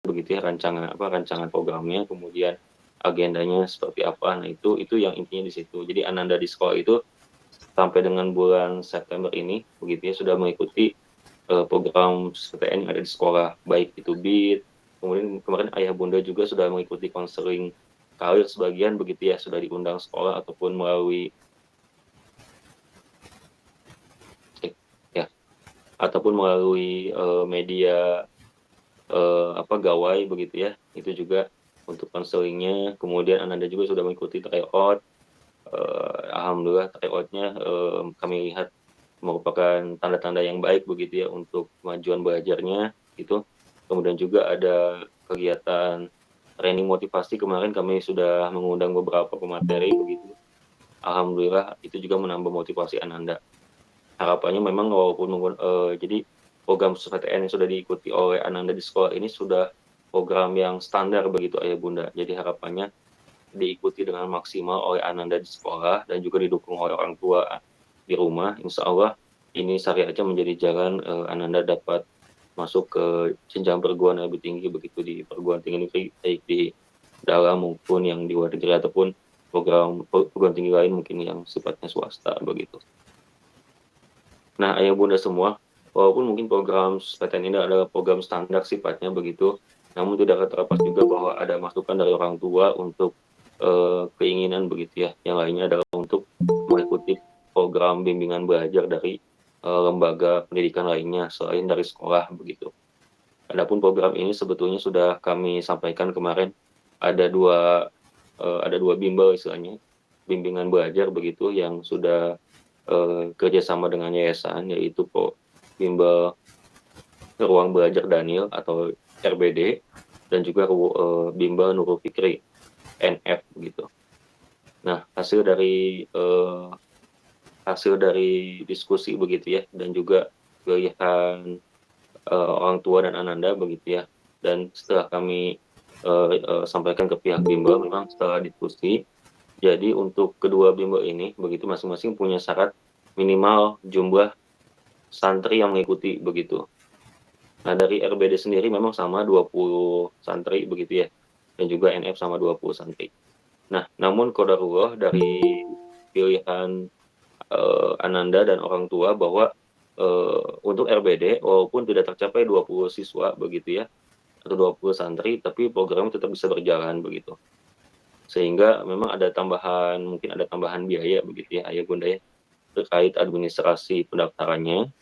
begitu ya rancangan programnya, kemudian agendanya seperti apa. Nah itu yang intinya di situ. Jadi Ananda di sekolah itu sampai dengan bulan September ini begitu ya sudah mengikuti program PTN yang ada di sekolah, baik itu BIT, kemudian kemarin ayah bunda juga sudah mengikuti konseling karir sebagian begitu ya, sudah diundang sekolah ataupun melalui ya ataupun melalui media gawai begitu ya, itu juga untuk konselingnya. Kemudian Ananda juga sudah mengikuti tryout. Alhamdulillah tryoutnya kami lihat merupakan tanda-tanda yang baik begitu ya untuk kemajuan belajarnya gitu. Kemudian juga ada kegiatan training motivasi, kemarin kami sudah mengundang beberapa pemateri begitu. Alhamdulillah itu juga menambah motivasi Ananda. Harapannya memang walaupun jadi program PTN yang sudah diikuti oleh Ananda di sekolah ini sudah program yang standar begitu ayah bunda. Jadi harapannya diikuti dengan maksimal oleh Ananda di sekolah dan juga didukung oleh orang tua di rumah. Insya Allah ini Sari Aceh menjadi jalan Ananda dapat masuk ke jenjang perguruan yang lebih tinggi begitu di perguruan tinggi negeri, baik di dalam maupun yang di luar negeri ataupun program perguruan tinggi lain mungkin yang sifatnya swasta begitu. Nah, ayah bunda semua, walaupun mungkin program PTN ini adalah program standar sifatnya begitu, namun tidak terlepas juga bahwa ada masukan dari orang tua untuk keinginan begitu ya. Yang lainnya adalah untuk mengikuti program bimbingan belajar dari lembaga pendidikan lainnya selain dari sekolah begitu. Adapun program ini sebetulnya sudah kami sampaikan kemarin, ada dua bimbel istilahnya, bimbingan belajar begitu yang sudah kerjasama dengan yayasan, yaitu bimbel Ruang Belajar Daniel atau RBD dan juga bimbel Nurul Fikri NF begitu. Nah, hasil dari diskusi begitu ya, dan juga pilihan orang tua dan Ananda begitu ya. Dan setelah kami sampaikan ke pihak bimbel, memang setelah diskusi, jadi untuk kedua bimbel ini begitu masing-masing punya syarat minimal jumlah santri yang mengikuti begitu. Nah, dari RBD sendiri memang sama 20 santri begitu ya, dan juga NF sama 20 santri. Nah, namun qadarullah dari pilihan Ananda dan orang tua bahwa untuk RBD walaupun tidak tercapai 20 siswa begitu ya, atau 20 santri, tapi programnya tetap bisa berjalan begitu. Sehingga memang mungkin ada tambahan biaya begitu ya ayah bunda ya, terkait administrasi pendaftarannya.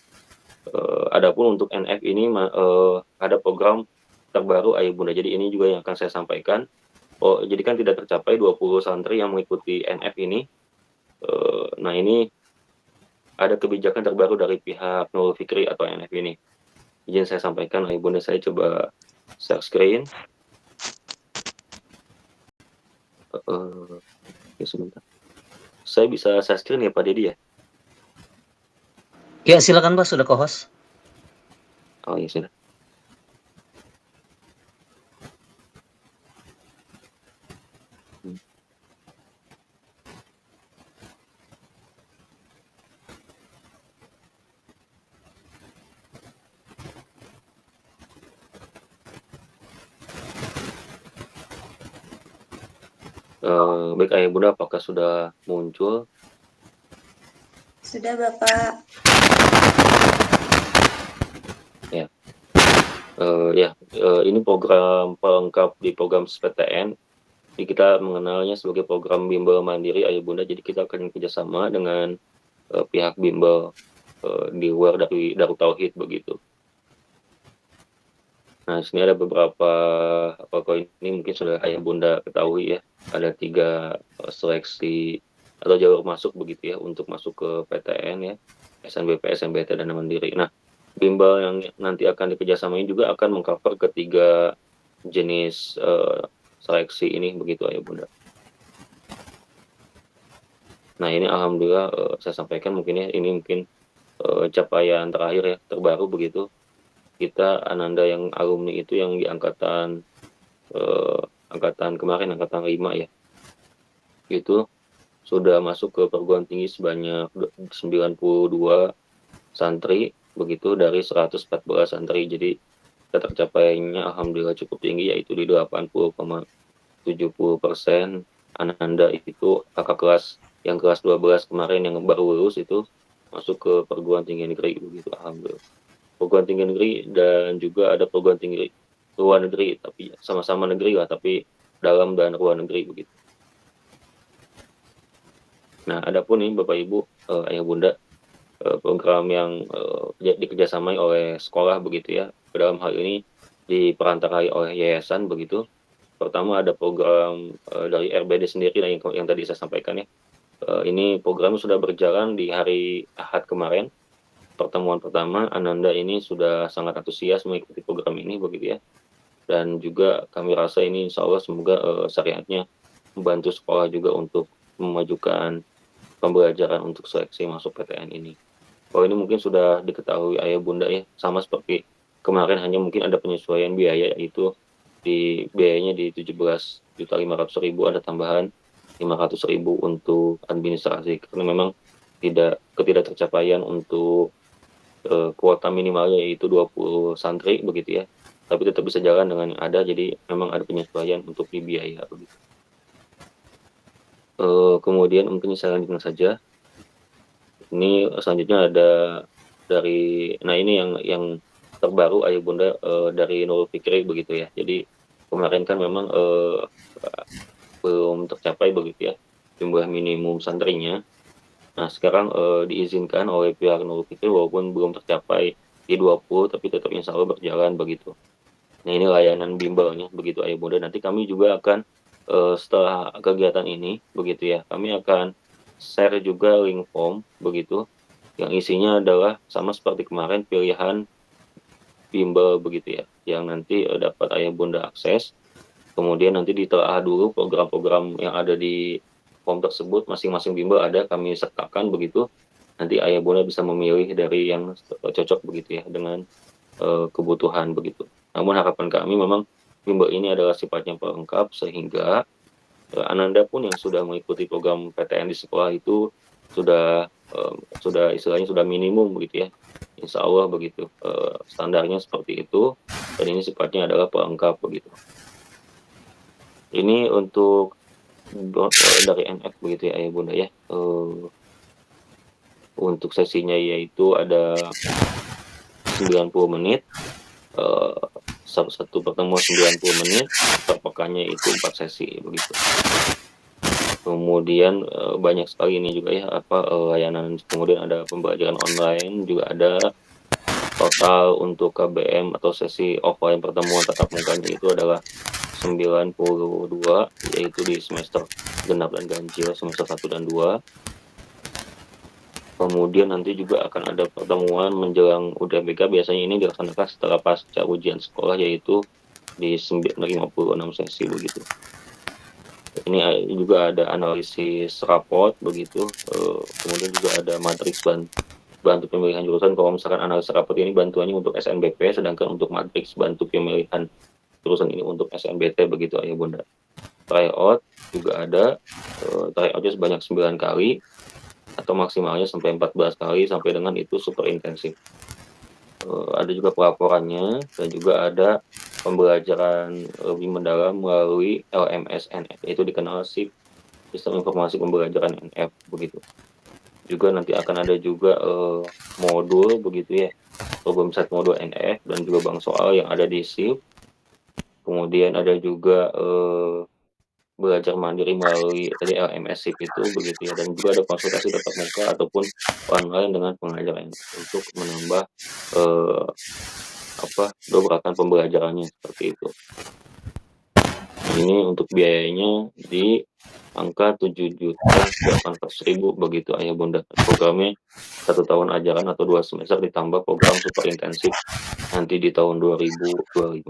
Adapun untuk NF ini ada program terbaru ayah bunda. Jadi ini juga yang akan saya sampaikan. Jadi kan tidak tercapai 20 santri yang mengikuti NF ini. Nah ini ada kebijakan terbaru dari pihak Nurul Fikri atau NF ini. Izin saya sampaikan ayah bunda, saya coba share screen. Ya sebentar. Saya bisa share screen ya Pak Dedi ya? Ya, silakan Pak, sudah co-host. Oh ya sudah. Baik ayah bunda, apakah sudah muncul? Sudah Bapak. Ya. Ini program pelengkap di program PTN. Jadi kita mengenalnya sebagai program bimbel mandiri ayah bunda. Jadi kita akan kerjasama dengan pihak bimbel di luar dari Darut Tauhid begitu. Nah, sini ada beberapa ini mungkin sudah ayah bunda ketahui ya. Ada 3 seleksi atau jalur masuk begitu ya untuk masuk ke PTN ya, SNBP, SNBT dan Mandiri. Nah, bimbel yang nanti akan dikerjasamai juga akan mengcover ketiga jenis seleksi ini begitu ayah bunda. Nah ini alhamdulillah saya sampaikan mungkin ya, ini mungkin capaian terakhir ya, terbaru begitu. Kita Ananda yang alumni itu yang di angkatan kemarin, angkatan 5 ya, itu sudah masuk ke perguruan tinggi sebanyak 92 santri begitu dari 114 santri. Jadi Tercapainya alhamdulillah cukup tinggi, yaitu di 80,70%. Ananda itu kakak kelas yang kelas 12 kemarin yang baru lulus itu masuk ke perguruan tinggi negeri begitu, alhamdulillah. Perguruan tinggi negeri dan juga ada perguruan tinggi luar negeri, tapi sama-sama negeri lah, tapi dalam dan luar negeri begitu. Nah, adapun nih Bapak Ibu, Ayah Bunda, program yang dikerjasamai oleh sekolah begitu ya, dalam hal ini diperantarai oleh yayasan begitu. Pertama ada program dari RBD sendiri yang tadi saya sampaikan ya. Ini program sudah berjalan di hari Ahad kemarin. Pertemuan pertama, Ananda ini sudah sangat antusias mengikuti program ini begitu ya. Dan juga kami rasa ini insya Allah semoga syariatnya membantu sekolah juga untuk memajukan pembelajaran untuk seleksi masuk PTN ini. Kalau ini mungkin sudah diketahui Ayah Bunda ya, sama seperti kemarin hanya mungkin ada penyesuaian biaya, yaitu biayanya di 17.500.000 ada tambahan 500.000 untuk administrasi, karena memang ketidak tercapaian untuk kuota minimalnya yaitu 20 santri begitu ya, tapi tetap bisa jalan dengan yang ada, jadi memang ada penyesuaian untuk di biaya begitu. Kemudian mungkin saya lanjutkan saja. Ini selanjutnya ada ini yang terbaru Ayah Bunda, dari Nurul Fikri begitu ya. Jadi kemarin kan memang belum tercapai begitu ya jumlah minimum santrinya. Nah sekarang diizinkan oleh pihak Nurul Fikri walaupun belum tercapai di 20, tapi tetap insya Allah berjalan begitu. Nah ini layanan bimbelnya begitu Ayah Bunda. Nanti kami juga akan setelah kegiatan ini begitu ya, kami akan share juga link form begitu, yang isinya adalah sama seperti kemarin pilihan bimbel begitu ya, yang nanti dapat Ayah Bunda akses. Kemudian nanti ditelaah dulu program-program yang ada di form tersebut, masing-masing bimbel ada kami sertakan begitu. Nanti Ayah Bunda bisa memilih dari yang cocok begitu ya dengan kebutuhan begitu. Namun harapan kami memang bimbel ini adalah sifatnya pelengkap, sehingga Ananda pun yang sudah mengikuti program PTN di sekolah itu sudah istilahnya sudah minimum begitu ya. Insya Allah begitu, standarnya seperti itu, dan ini sifatnya adalah pelengkap begitu. Ini untuk dari NF begitu ya Ayah Bunda ya. Untuk sesinya yaitu ada 90 menit, satu pertemuan 90 menit, per pekannya itu 4 sesi begitu. Kemudian banyak sekali ini juga ya layanan, kemudian ada pembelajaran online juga ada. Total untuk KBM atau sesi offline pertemuan tatap mukanya itu adalah 92, yaitu di semester genap dan ganjil semester 1 dan 2. Kemudian nanti juga akan ada pertemuan menjelang UTBK, biasanya ini dilaksanakan setelah pasca ujian sekolah, yaitu di 56 sesi begitu. Ini juga ada analisis raport begitu, kemudian juga ada matriks bantu pemilihan jurusan. Kalau misalkan analisa raport ini bantuannya untuk SNBP, sedangkan untuk matriks bantu pemilihan jurusan ini untuk SNBT begitu Ayah Bunda. Tryout juga ada, tryoutnya sebanyak 9 kali atau maksimalnya sampai 14 kali, sampai dengan itu super intensif. Ada juga pelaporannya, dan juga ada pembelajaran lebih mendalam melalui LMS NF, yaitu dikenal Sistem Informasi Pembelajaran NF begitu. Juga nanti akan ada juga modul begitu ya, problem set modul NF dan juga bank soal yang ada di SIP. Kemudian ada juga belajar mandiri melalui tadi LMS SIP itu begitu ya, dan juga ada konsultasi tatap muka ataupun online dengan pengajar NF untuk menambah dobrakan pembelajarannya seperti itu. Ini untuk biayanya di angka 7.800.000 begitu Ayah Bunda. Programnya 1 tahun ajaran atau 2 semester ditambah program super intensif nanti di tahun 2025.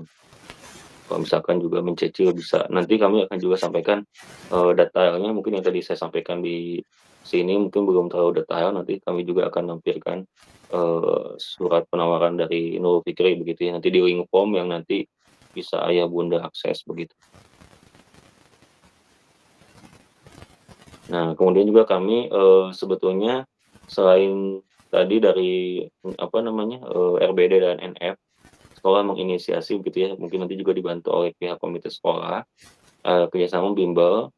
Kalau misalkan juga mencicil bisa, nanti kami akan juga sampaikan detailnya, mungkin yang tadi saya sampaikan di sini mungkin belum terlalu detail, nanti kami juga akan lampirkan surat penawaran dari Nurul Fikri begitu ya, nanti di link form yang nanti bisa Ayah Bunda akses begitu. Nah, kemudian juga kami sebetulnya selain tadi dari RBD dan NF, sekolah menginisiasi begitu ya, mungkin nanti juga dibantu oleh pihak komite sekolah, kerjasama bimbel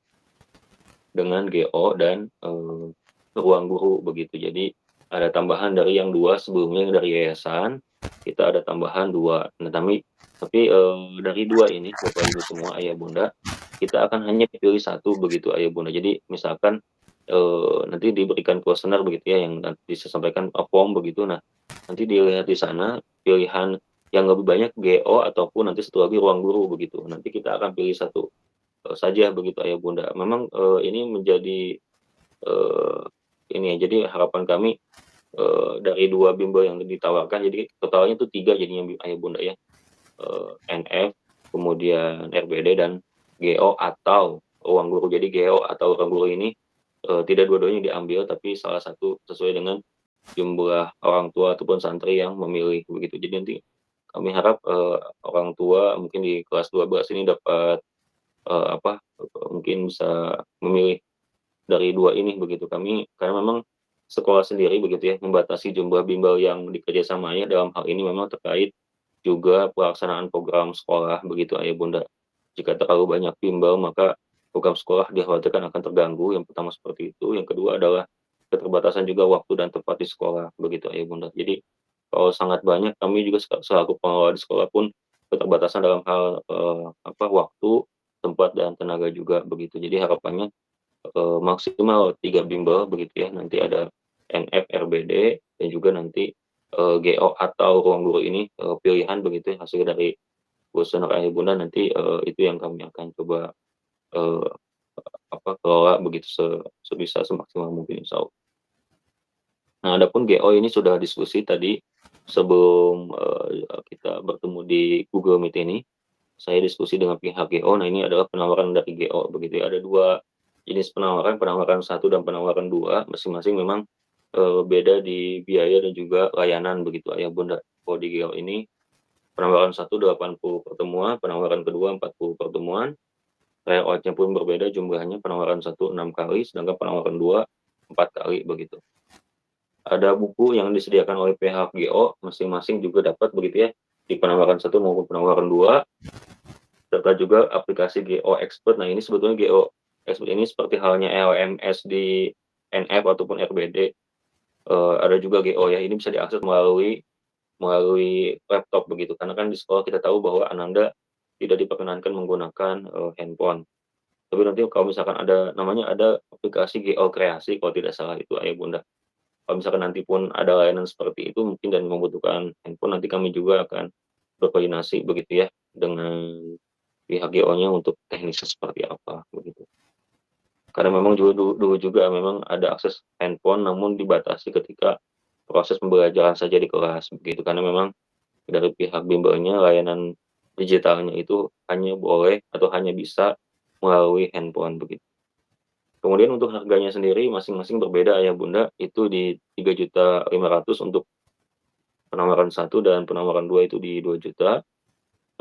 dengan GO dan, ruang guru begitu. Jadi ada tambahan dari yang 2 sebelumnya yang dari yayasan, kita ada tambahan 2. Nah dari 2 ini Bapak Ibu semua, ayah bunda, kita akan hanya pilih satu begitu ayah bunda. Jadi misalkan, nanti diberikan kuesioner begitu ya yang nanti saya sampaikan, form begitu. Nah, nanti dilihat di sana pilihan yang lebih banyak GO ataupun nanti satu lagi ruang guru begitu. Nanti kita akan pilih satu saja begitu ayah bunda. Memang, ini menjadi, eee, ini ya, jadi harapan kami, dari 2 bimbel yang ditawarkan jadi totalnya itu 3 jadinya ayah bunda ya, NF, kemudian RBD dan GO atau ruang guru. Jadi GO atau ruang guru ini, tidak dua-duanya diambil tapi salah satu sesuai dengan jumlah orang tua ataupun santri yang memilih begitu. Jadi nanti kami harap, orang tua mungkin di kelas 12 ini dapat, mungkin bisa memilih dari 2 ini begitu. Karena memang sekolah sendiri begitu ya, membatasi jumlah bimbel yang dikerjasamanya dalam hal ini memang terkait juga pelaksanaan program sekolah begitu ayah bunda. Jika terlalu banyak bimbel maka program sekolah dikhawatirkan akan terganggu, yang pertama seperti itu. Yang kedua adalah keterbatasan juga waktu dan tempat di sekolah begitu ayah bunda. Jadi kalau sangat banyak kami juga selaku pengelola di sekolah pun keterbatasan dalam hal, waktu, tempat, dan tenaga juga begitu. Jadi harapannya maksimal 3 bimbel begitu ya, nanti ada NF, RBD, dan juga nanti, GO atau ruang guru ini, pilihan begitu ya, hasil dari kuesioner ayah bunda nanti, itu yang kami akan coba, eee, kelola begitu sebisa semaksimal mungkin insyaallah. Nah, adapun GO ini sudah diskusi tadi sebelum, kita bertemu di Google Meet ini, saya diskusi dengan pihak GO. Nah, ini adalah penawaran dari GO begitu ya. Ada 2 jenis penawaran, penawaran satu dan penawaran 2 masing-masing memang, beda di biaya dan juga layanan begitu ayah bunda. Kalau di GO ini penawaran satu 80 pertemuan, penawaran kedua 40 pertemuan, layout-nya pun berbeda jumlahnya, penawaran satu 6 kali, sedangkan penawaran 2 4 kali begitu. Ada buku yang disediakan oleh pihak GO, masing-masing juga dapat begitu ya, di penawaran satu maupun penawaran 2 serta juga aplikasi GO Expert. Nah, ini sebetulnya GO Expert ini seperti halnya LMS di NF ataupun RBD, ada juga GO ya, ini bisa diakses melalui melalui laptop begitu, karena kan di sekolah kita tahu bahwa Ananda tidak diperkenankan menggunakan, handphone. Tapi nanti kalau misalkan ada aplikasi GO Kreasi kalau tidak salah itu ayah bunda. Kalau misalkan nanti pun ada layanan seperti itu mungkin dan membutuhkan handphone, nanti kami juga akan berkoordinasi begitu ya dengan pihak GO-nya untuk teknisnya seperti apa, begitu. Karena memang dulu dulu juga memang ada akses handphone namun dibatasi ketika proses pembelajaran saja di kelas, begitu. Karena memang dari pihak bimbelnya layanan digitalnya itu hanya boleh atau hanya bisa melalui handphone, begitu. Kemudian untuk harganya sendiri masing-masing berbeda ayah bunda, itu di 3.500.000 untuk penawaran satu dan penawaran 2 itu di 2 juta.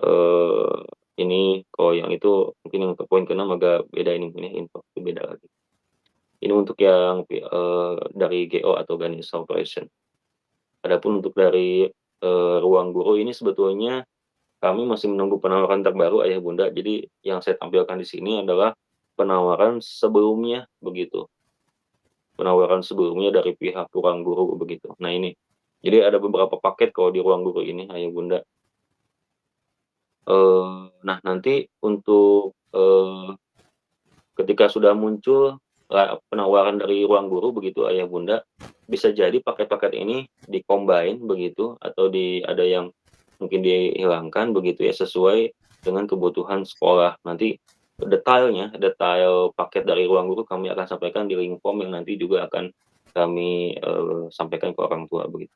Eee, ini kalau yang itu mungkin yang ke poin ke-6 agak beda ini mungkin ya, info itu beda lagi. Ini untuk yang dari GO atau Ganesha Operation. Adapun untuk dari, ruang guru ini sebetulnya kami masih menunggu penawaran terbaru ayah bunda. Jadi yang saya tampilkan di sini adalah penawaran sebelumnya begitu, penawaran sebelumnya dari pihak ruang guru begitu. Nah ini, jadi ada beberapa paket kalau di ruang guru ini ayah bunda. Nah nanti untuk, ketika sudah muncul penawaran dari ruang guru begitu ayah bunda, bisa jadi paket-paket ini begitu atau ada yang mungkin dihilangkan begitu ya, sesuai dengan kebutuhan sekolah. Nanti detail paket dari ruang guru kami akan sampaikan di link form yang nanti juga akan kami, sampaikan ke orang tua begitu.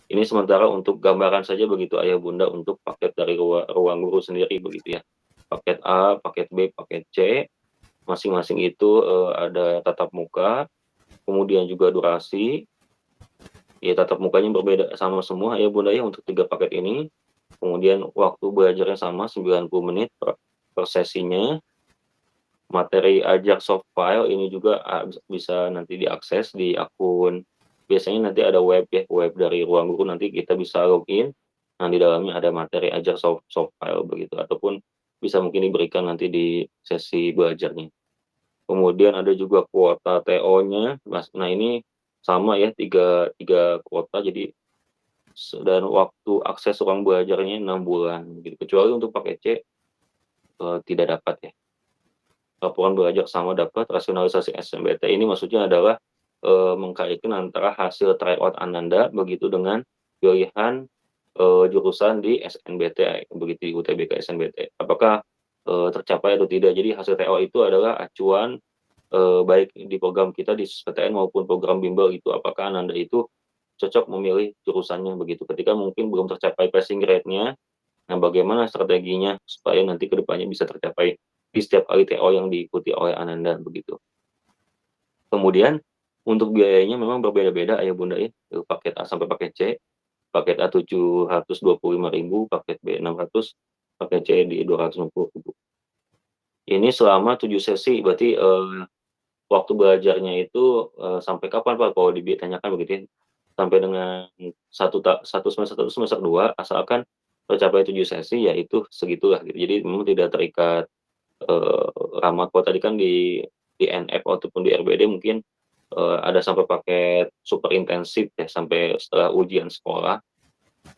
Ini sementara untuk gambaran saja begitu ayah bunda untuk paket dari ruang guru sendiri begitu ya. Paket A, paket B, paket C, masing-masing itu, ada tatap muka, kemudian juga durasi, ya tatap mukanya berbeda sama semua ya bunda ya untuk 3 paket ini. Kemudian waktu belajarnya sama 90 menit per sesinya. Materi ajar soft file ini juga, bisa nanti diakses di akun, biasanya nanti ada web ya, web dari ruang guru nanti kita bisa login, Nah, di dalamnya ada materi ajar soft file begitu, ataupun bisa mungkin diberikan nanti di sesi belajarnya. Kemudian ada juga kuota TO-nya, nah ini sama ya, tiga tiga kuota, jadi dan waktu akses ruang belajarnya 6 bulan gitu, kecuali untuk pakai C, tidak dapat ya. Laporan belajar sama dapat, rasionalisasi SNBT ini maksudnya adalah, mengkaitkan antara hasil tryout Ananda begitu dengan pilihan, jurusan di SNBT, begitu di UTBK SNBT. Apakah, tercapai atau tidak. Jadi hasil TO itu adalah acuan, baik di program kita di SPTN maupun program bimbel itu, apakah Ananda itu cocok memilih jurusannya begitu. Ketika mungkin belum tercapai passing grade-nya, nah bagaimana strateginya supaya nanti ke depannya bisa tercapai di setiap kali TO yang diikuti oleh Ananda begitu. Kemudian untuk biayanya memang berbeda-beda Ayah Bunda ya, paket A sampai paket C. Paket A 725.000, paket B 600, paket C di 250.000. Ini selama 7 sesi, berarti, waktu belajarnya itu, sampai kapan Pak kalau ditanyakan begitu ya? Sampai dengan satu semester 1 semester 2 asalkan tercapai 7 sesi, ya itu segitulah gitu. Jadi memang tidak terikat, eee, lama. Kalau tadi kan di NF ataupun di RBD mungkin, ada sampai paket super intensif ya, sampai setelah ujian sekolah.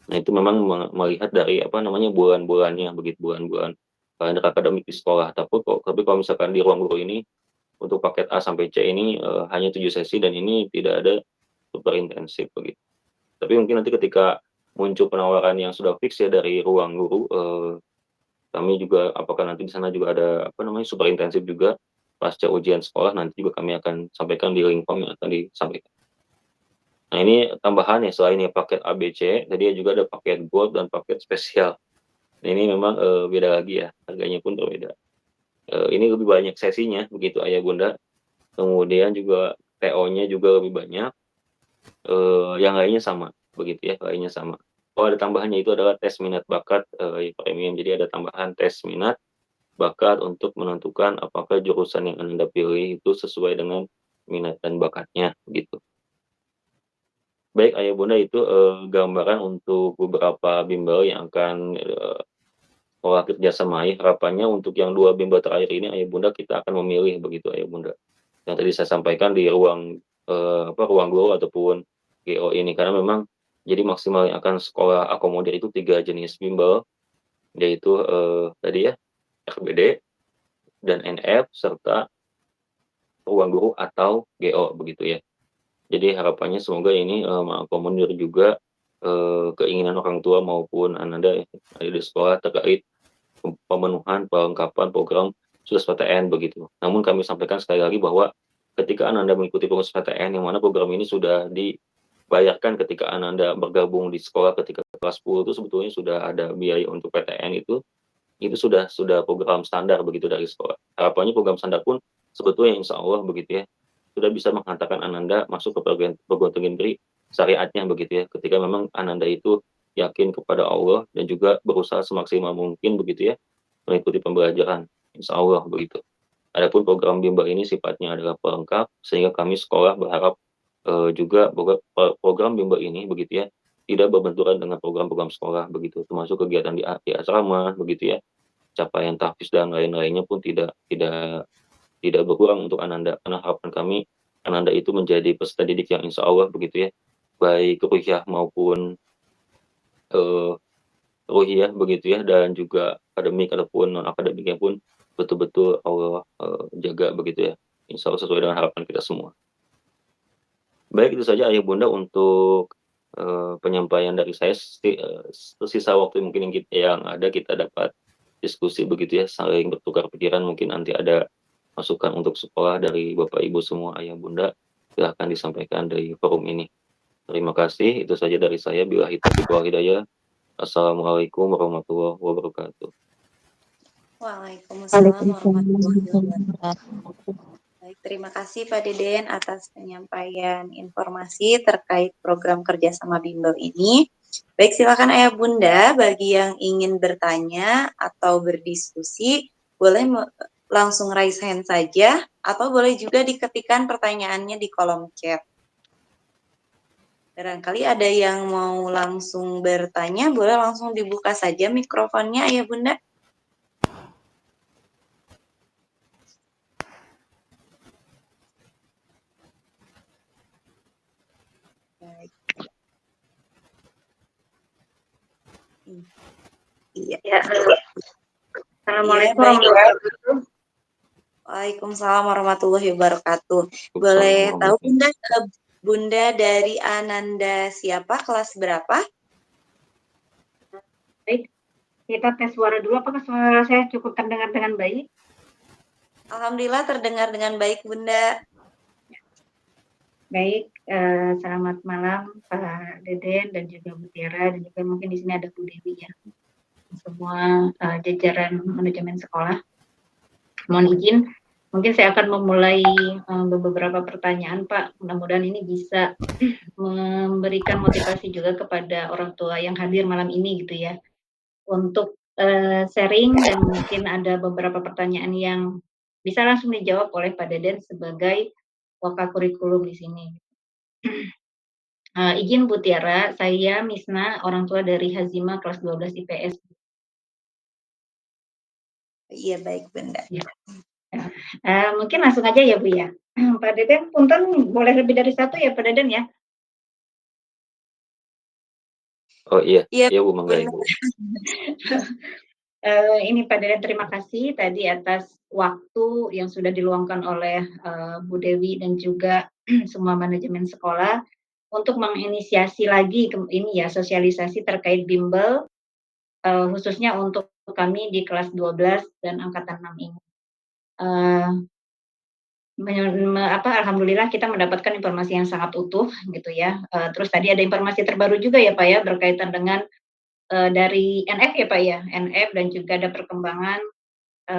Nah, itu memang melihat dari apa namanya, bulan-bulannya begitu, bulan-bulan kalender akademik di sekolah. Tapi kalau misalkan di ruang guru ini, untuk paket A sampai C ini, hanya 7 sesi dan ini tidak ada super intensif begitu. Tapi mungkin nanti ketika muncul penawaran yang sudah fix ya dari ruang guru, kami juga apakah nanti di sana juga ada apa namanya, super intensif juga pasca ujian sekolah, nanti juga kami akan sampaikan di link form yang akan disampaikan. Nah, ini tambahan ya, selain ya paket A, B, C, tadi juga ada paket gold dan paket spesial. Nah, ini memang, beda lagi ya, harganya pun berbeda. Ini lebih banyak sesinya begitu Ayah Bunda, kemudian juga TO-nya juga lebih banyak, yang lainnya sama, begitu ya, lainnya sama. Oh, ada tambahannya itu adalah tes minat bakat, premium. Jadi ada tambahan tes minat bakat untuk menentukan apakah jurusan yang Anda pilih itu sesuai dengan minat dan bakatnya, gitu. Baik Ayah Bunda itu, gambaran untuk beberapa bimbel yang akan, sekolah kerjasamai. Harapannya untuk yang 2 bimbel terakhir ini Ayah Bunda kita akan memilih begitu Ayah Bunda. Yang tadi saya sampaikan di ruang, ruang guru ataupun GO ini, karena memang jadi maksimal yang akan sekolah akomodir itu 3 jenis bimbel, yaitu, tadi ya RBD dan NF serta ruang guru atau GO begitu ya. Jadi harapannya semoga ini, mengakomodir juga, keinginan orang tua maupun Ananda ya, ada di sekolah terkait pemenuhan pelengkapan program khusus PTN begitu. Namun kami sampaikan sekali lagi bahwa ketika Ananda mengikuti program PTN yang mana program ini sudah dibayarkan ketika Ananda bergabung di sekolah ketika kelas 10 itu sebetulnya sudah ada biaya untuk PTN itu sudah program standar begitu dari sekolah. Harapannya program standar pun sebetulnya insya Allah begitu ya, sudah bisa menghantarkan Ananda masuk ke perguruan tinggi negeri syariatnya begitu ya, ketika memang Ananda itu yakin kepada Allah dan juga berusaha semaksimal mungkin begitu ya, mengikuti pembelajaran, insya Allah begitu. Adapun program bimbel ini sifatnya adalah pelengkap, sehingga kami sekolah berharap, juga bahwa program bimbel ini begitu ya, tidak berbenturan dengan program-program sekolah begitu, termasuk kegiatan di asrama begitu ya, capaian tahfiz dan lain-lainnya pun tidak berkurang untuk Ananda, karena harapan kami Ananda itu menjadi peserta didik yang insya Allah begitu ya, baik ruhiyah maupun, eee, ruhiyah begitu ya, dan juga akademik ataupun non akademiknya pun betul-betul Allah, jaga begitu ya, insya Allah sesuai dengan harapan kita semua. Baik itu saja Ayah Bunda untuk, penyampaian dari saya, sisa waktu mungkin yang ada kita dapat diskusi begitu ya, saling bertukar pikiran, mungkin nanti ada masukan untuk sekolah dari Bapak Ibu semua Ayah Bunda, silahkan disampaikan dari forum ini. Terima kasih, itu saja dari saya. Billahi taufiq wal hidayah. Assalamualaikum warahmatullahi wabarakatuh. Waalaikumsalam warahmatullahi wabarakatuh. Baik, terima kasih Pak Deden atas penyampaian informasi terkait program kerjasama bimbel ini. Baik, silakan Ayah Bunda bagi yang ingin bertanya atau berdiskusi, boleh langsung raise hand saja atau boleh juga diketikkan pertanyaannya di kolom chat. Barangkali ada yang mau langsung bertanya, boleh langsung dibuka saja mikrofonnya ya Bunda. Baik. Iya. Ya, Assalamualaikum Iya, baik. warahmatullahi wabarakatuh. Waalaikumsalam warahmatullahi wabarakatuh. Boleh tahu Bunda, Bunda dari Ananda siapa, kelas berapa? Baik, kita tes suara dulu. Apakah suara saya cukup terdengar dengan baik? Alhamdulillah terdengar dengan baik Bunda. Baik, selamat malam Pak Deden dan juga Bu Tiara, dan juga mungkin di sini ada Bu Dewi ya. Semua jajaran manajemen sekolah. Mohon izin, mungkin saya akan memulai beberapa pertanyaan Pak. Mudah-mudahan ini bisa memberikan motivasi juga kepada orang tua yang hadir malam ini gitu ya. Untuk sharing, dan mungkin ada beberapa pertanyaan yang bisa langsung dijawab oleh Pak Deden sebagai wakil kurikulum di sini. Izin Bu Tiara, saya Misna, orang tua dari Hazima kelas 12 IPS. Iya, baik Bunda. Ya. Mungkin langsung aja ya Bu ya. Pak Deden, punten boleh lebih dari satu ya Pak Deden ya? Oh iya, Iya iya Bu, mangga Bunda. Ibu. Ini Pak Deden, terima kasih tadi atas waktu yang sudah diluangkan oleh Bu Dewi dan juga semua manajemen sekolah untuk menginisiasi lagi ini ya, sosialisasi terkait bimbel, khususnya untuk kami di kelas 12 dan angkatan 6 ini. Alhamdulillah kita mendapatkan informasi yang sangat utuh gitu ya. Terus tadi ada informasi terbaru juga ya Pak ya, berkaitan dengan dari NF ya Pak ya, NF, dan juga ada perkembangan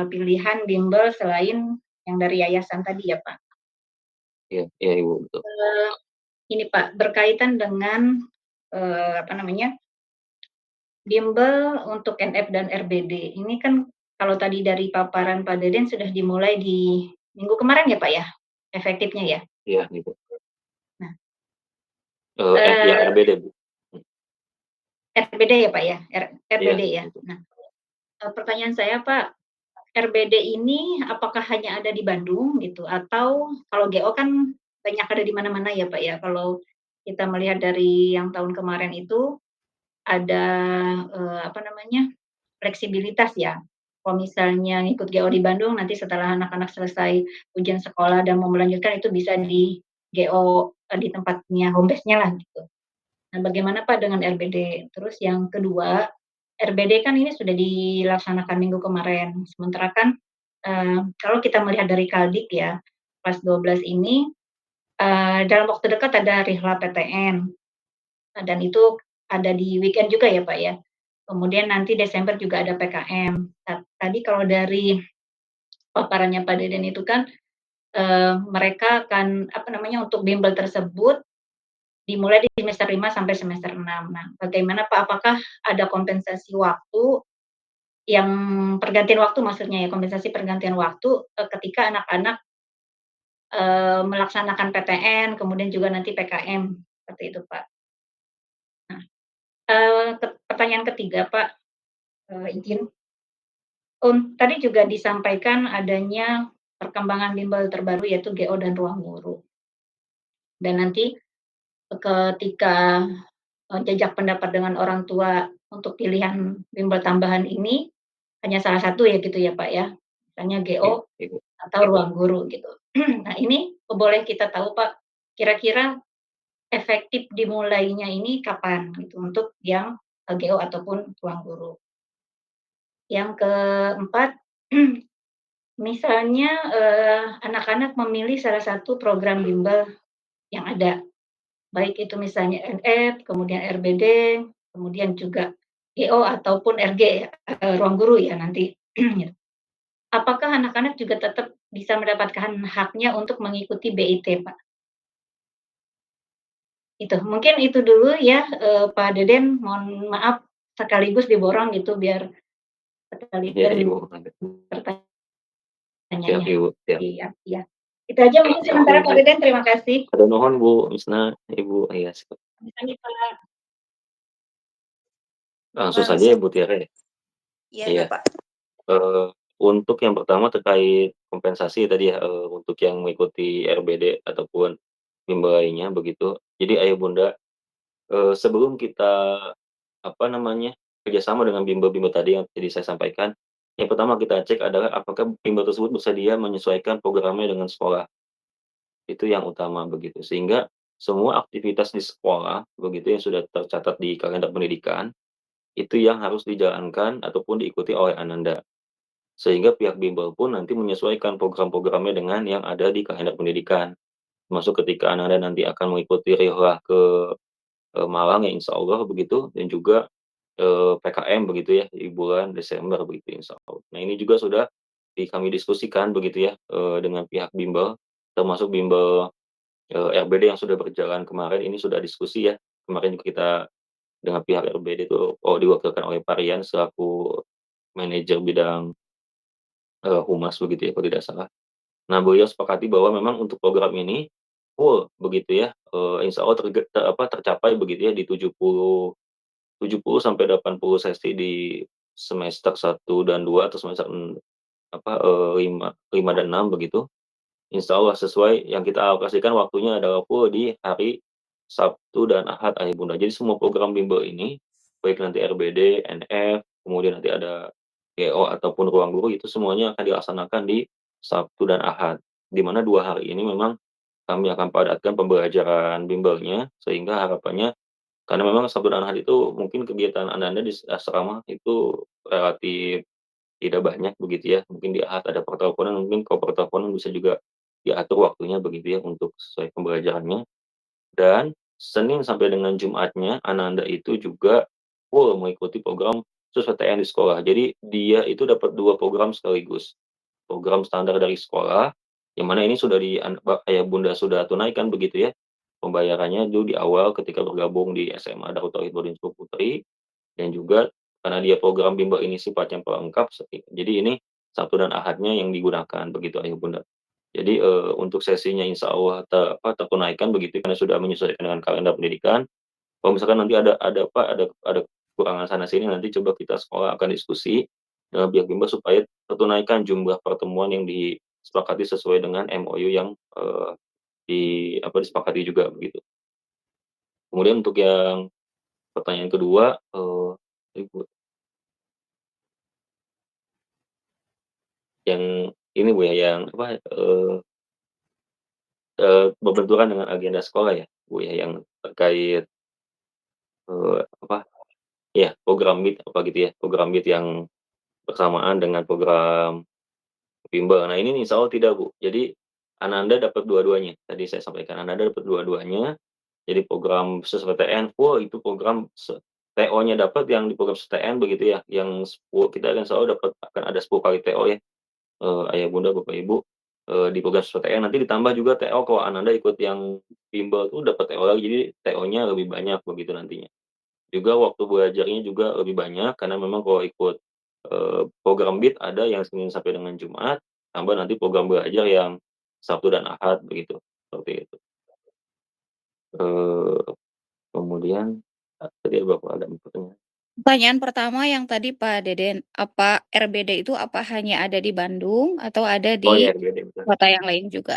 pilihan bimbel selain yang dari yayasan tadi ya Pak. Iya, iya Ibu, betul. Ini Pak, berkaitan dengan bimbel untuk NF dan RBD. Ini kan kalau tadi dari paparan Pak Deden sudah dimulai di minggu kemarin ya Pak ya, efektifnya ya? Iya Ibu. Nah, Ya RBD Bu. RBD ya Pak ya? RBD Iya, ya? betul. Nah, pertanyaan saya Pak, RBD ini apakah hanya ada di Bandung gitu, atau kalau GO kan banyak ada di mana-mana ya Pak ya? Kalau kita melihat dari yang tahun kemarin itu ada fleksibilitas ya. Kalau misalnya ngikut GO di Bandung, nanti setelah anak-anak selesai ujian sekolah dan mau melanjutkan itu bisa di GO di tempatnya home base-nya lah gitu. Nah, bagaimana Pak dengan RBD? Terus yang kedua, RBD kan ini sudah dilaksanakan minggu kemarin, sementara kan kalau kita melihat dari Kaldik ya, kelas 12 ini dalam waktu dekat ada Rihla PTN, dan itu ada di weekend juga ya Pak ya. Kemudian nanti Desember juga ada PKM. Tadi kalau dari paparannya Pak Deden itu kan mereka akan untuk bimbel tersebut dimulai di semester 5 sampai semester 6. Nah, bagaimana Pak, apakah ada kompensasi waktu yang pergantian waktu, maksudnya ya, kompensasi pergantian waktu ketika anak-anak melaksanakan PTN, kemudian juga nanti PKM, seperti itu Pak. Nah, pertanyaan ketiga Pak, izin. Tadi juga disampaikan adanya perkembangan bimbel terbaru yaitu GO dan ruang guru. Dan nanti ketika jajak pendapat dengan orang tua untuk pilihan bimbel tambahan ini hanya salah satu ya gitu ya Pak ya, misalnya Iya, GO Ibu. atau ruang guru gitu. Nah, ini boleh kita tahu Pak, kira-kira efektif dimulainya ini kapan gitu untuk yang GO ataupun ruang guru. Yang keempat, misalnya anak-anak memilih salah satu program bimbel yang ada, baik itu misalnya NF, kemudian RBD, kemudian juga GO ataupun RG, ruang guru ya nanti. Apakah anak-anak juga tetap bisa mendapatkan haknya untuk mengikuti BIT, Pak? Itu, mungkin itu dulu ya, Pak Deden, mohon maaf sekaligus diborong gitu biar Iya sekalian Ibu. Siap pertanyaannya. Ibu, siap. Iya, iya. Itu aja mungkin sementara Pak Oke. Deden, terima kasih. Hatur nuhun Bu Misna, Ibu. Iya, siap. Bisa nih, Pak. Langsung saja ya, Langsung. Bu Tiara ya? Iya, Iya, Bapak. untuk yang pertama terkait kompensasi tadi ya, untuk yang mengikuti RBD ataupun bimbel lainnya begitu. Jadi Ayah Bunda, sebelum kita, apa namanya, kerjasama dengan bimbel-bimbel tadi yang tadi saya sampaikan, yang pertama kita cek adalah apakah bimbel tersebut bersedia menyesuaikan programnya dengan sekolah. Itu yang utama begitu. Sehingga semua aktivitas di sekolah begitu yang sudah tercatat di kalender pendidikan, itu yang harus dijalankan ataupun diikuti oleh Ananda. Sehingga pihak bimbel pun nanti menyesuaikan program-programnya dengan yang ada di kalender pendidikan. Termasuk ketika Ananda nanti akan mengikuti rihlah ke, Malang ya insyaallah begitu dan juga, PKM begitu ya di bulan Desember begitu insyaallah. Nah ini juga sudah kami diskusikan begitu ya, dengan pihak bimbel, termasuk bimbel, RBD yang sudah berjalan kemarin ini sudah diskusi ya. Kemarin juga kita dengan pihak RBD itu diwakilkan oleh Pak Rian selaku manajer bidang, humas begitu ya kalau tidak salah. Nah, beliau sepakati bahwa memang untuk program ini full begitu ya, insya Allah tercapai begitu ya di 70 sampai 80 sesi di semester 1 dan 2 atau semester 5 dan 6 begitu. Insya Allah sesuai yang kita alokasikan waktunya adalah full di hari Sabtu dan Ahad, Ayah Bunda. Jadi semua program bimbel ini, baik nanti RBD, NF, kemudian nanti ada GO ataupun ruang guru itu semuanya akan dilaksanakan di Sabtu dan Ahad. Di mana 2 hari ini memang kami akan padatkan pembelajaran bimbelnya, sehingga harapannya karena memang Sabtu dan Ahad itu mungkin kegiatan Anda-Anda di asrama itu relatif tidak banyak begitu ya, mungkin di Ahad ada perteleponan, mungkin kalau perteleponan bisa juga diatur waktunya begitu ya untuk sesuai pembelajarannya. Dan Senin sampai dengan Jumatnya Ananda itu juga full mengikuti program SUS-PTN di sekolah. Jadi dia itu dapat 2 program sekaligus. Program standar dari sekolah, yang mana ini sudah Ayah Bunda sudah tunaikan begitu ya, pembayarannya dulu di awal ketika bergabung di SMA Darut Tauhid Boarding School Putri. Dan juga karena dia program bimbel ini sifatnya pelengkap, jadi ini Sabtu dan Ahadnya yang digunakan begitu Ayah Bunda. Jadi, untuk sesinya insya Allah tertunaikan begitu karena sudah menyesuaikan dengan kalender pendidikan. Kalau misalkan nanti ada kekurangan sana sini nanti coba kita sekolah akan diskusi dengan pihak bimbel supaya tertunaikan jumlah pertemuan yang disepakati sesuai dengan MOU yang, disepakati juga begitu. Kemudian untuk yang pertanyaan kedua, yang ini Bu ya, yang berbenturan dengan agenda sekolah ya, Bu ya, yang terkait, apa, ya program MIT apa gitu ya, program MIT yang bersamaan dengan program bimbel. Nah ini insya Allah tidak Bu. Jadi Ananda dapat dua-duanya, tadi saya sampaikan Ananda dapat dua-duanya, jadi program SISPTN full itu program TO-nya dapat yang di program STN begitu ya, yang 10 kita kan selalu dapat akan ada 10 kali TO ya. Ayah bunda, bapak ibu, di program SPTN nanti ditambah juga TO kalau Ananda ikut yang bimbel tuh dapat TO lagi, jadi TO-nya lebih banyak begitu nantinya. Juga waktu belajarnya juga lebih banyak karena memang kalau ikut, program BIT ada yang Senin sampai dengan Jumat, tambah nanti program belajar yang Sabtu dan Ahad begitu, seperti itu. Eee, Kemudian, tadi ada pertanyaan? Pertanyaan pertama yang tadi Pak Deden, apa RBD itu apa hanya ada di Bandung atau ada Oh di ya RBD betul. kota yang lain juga?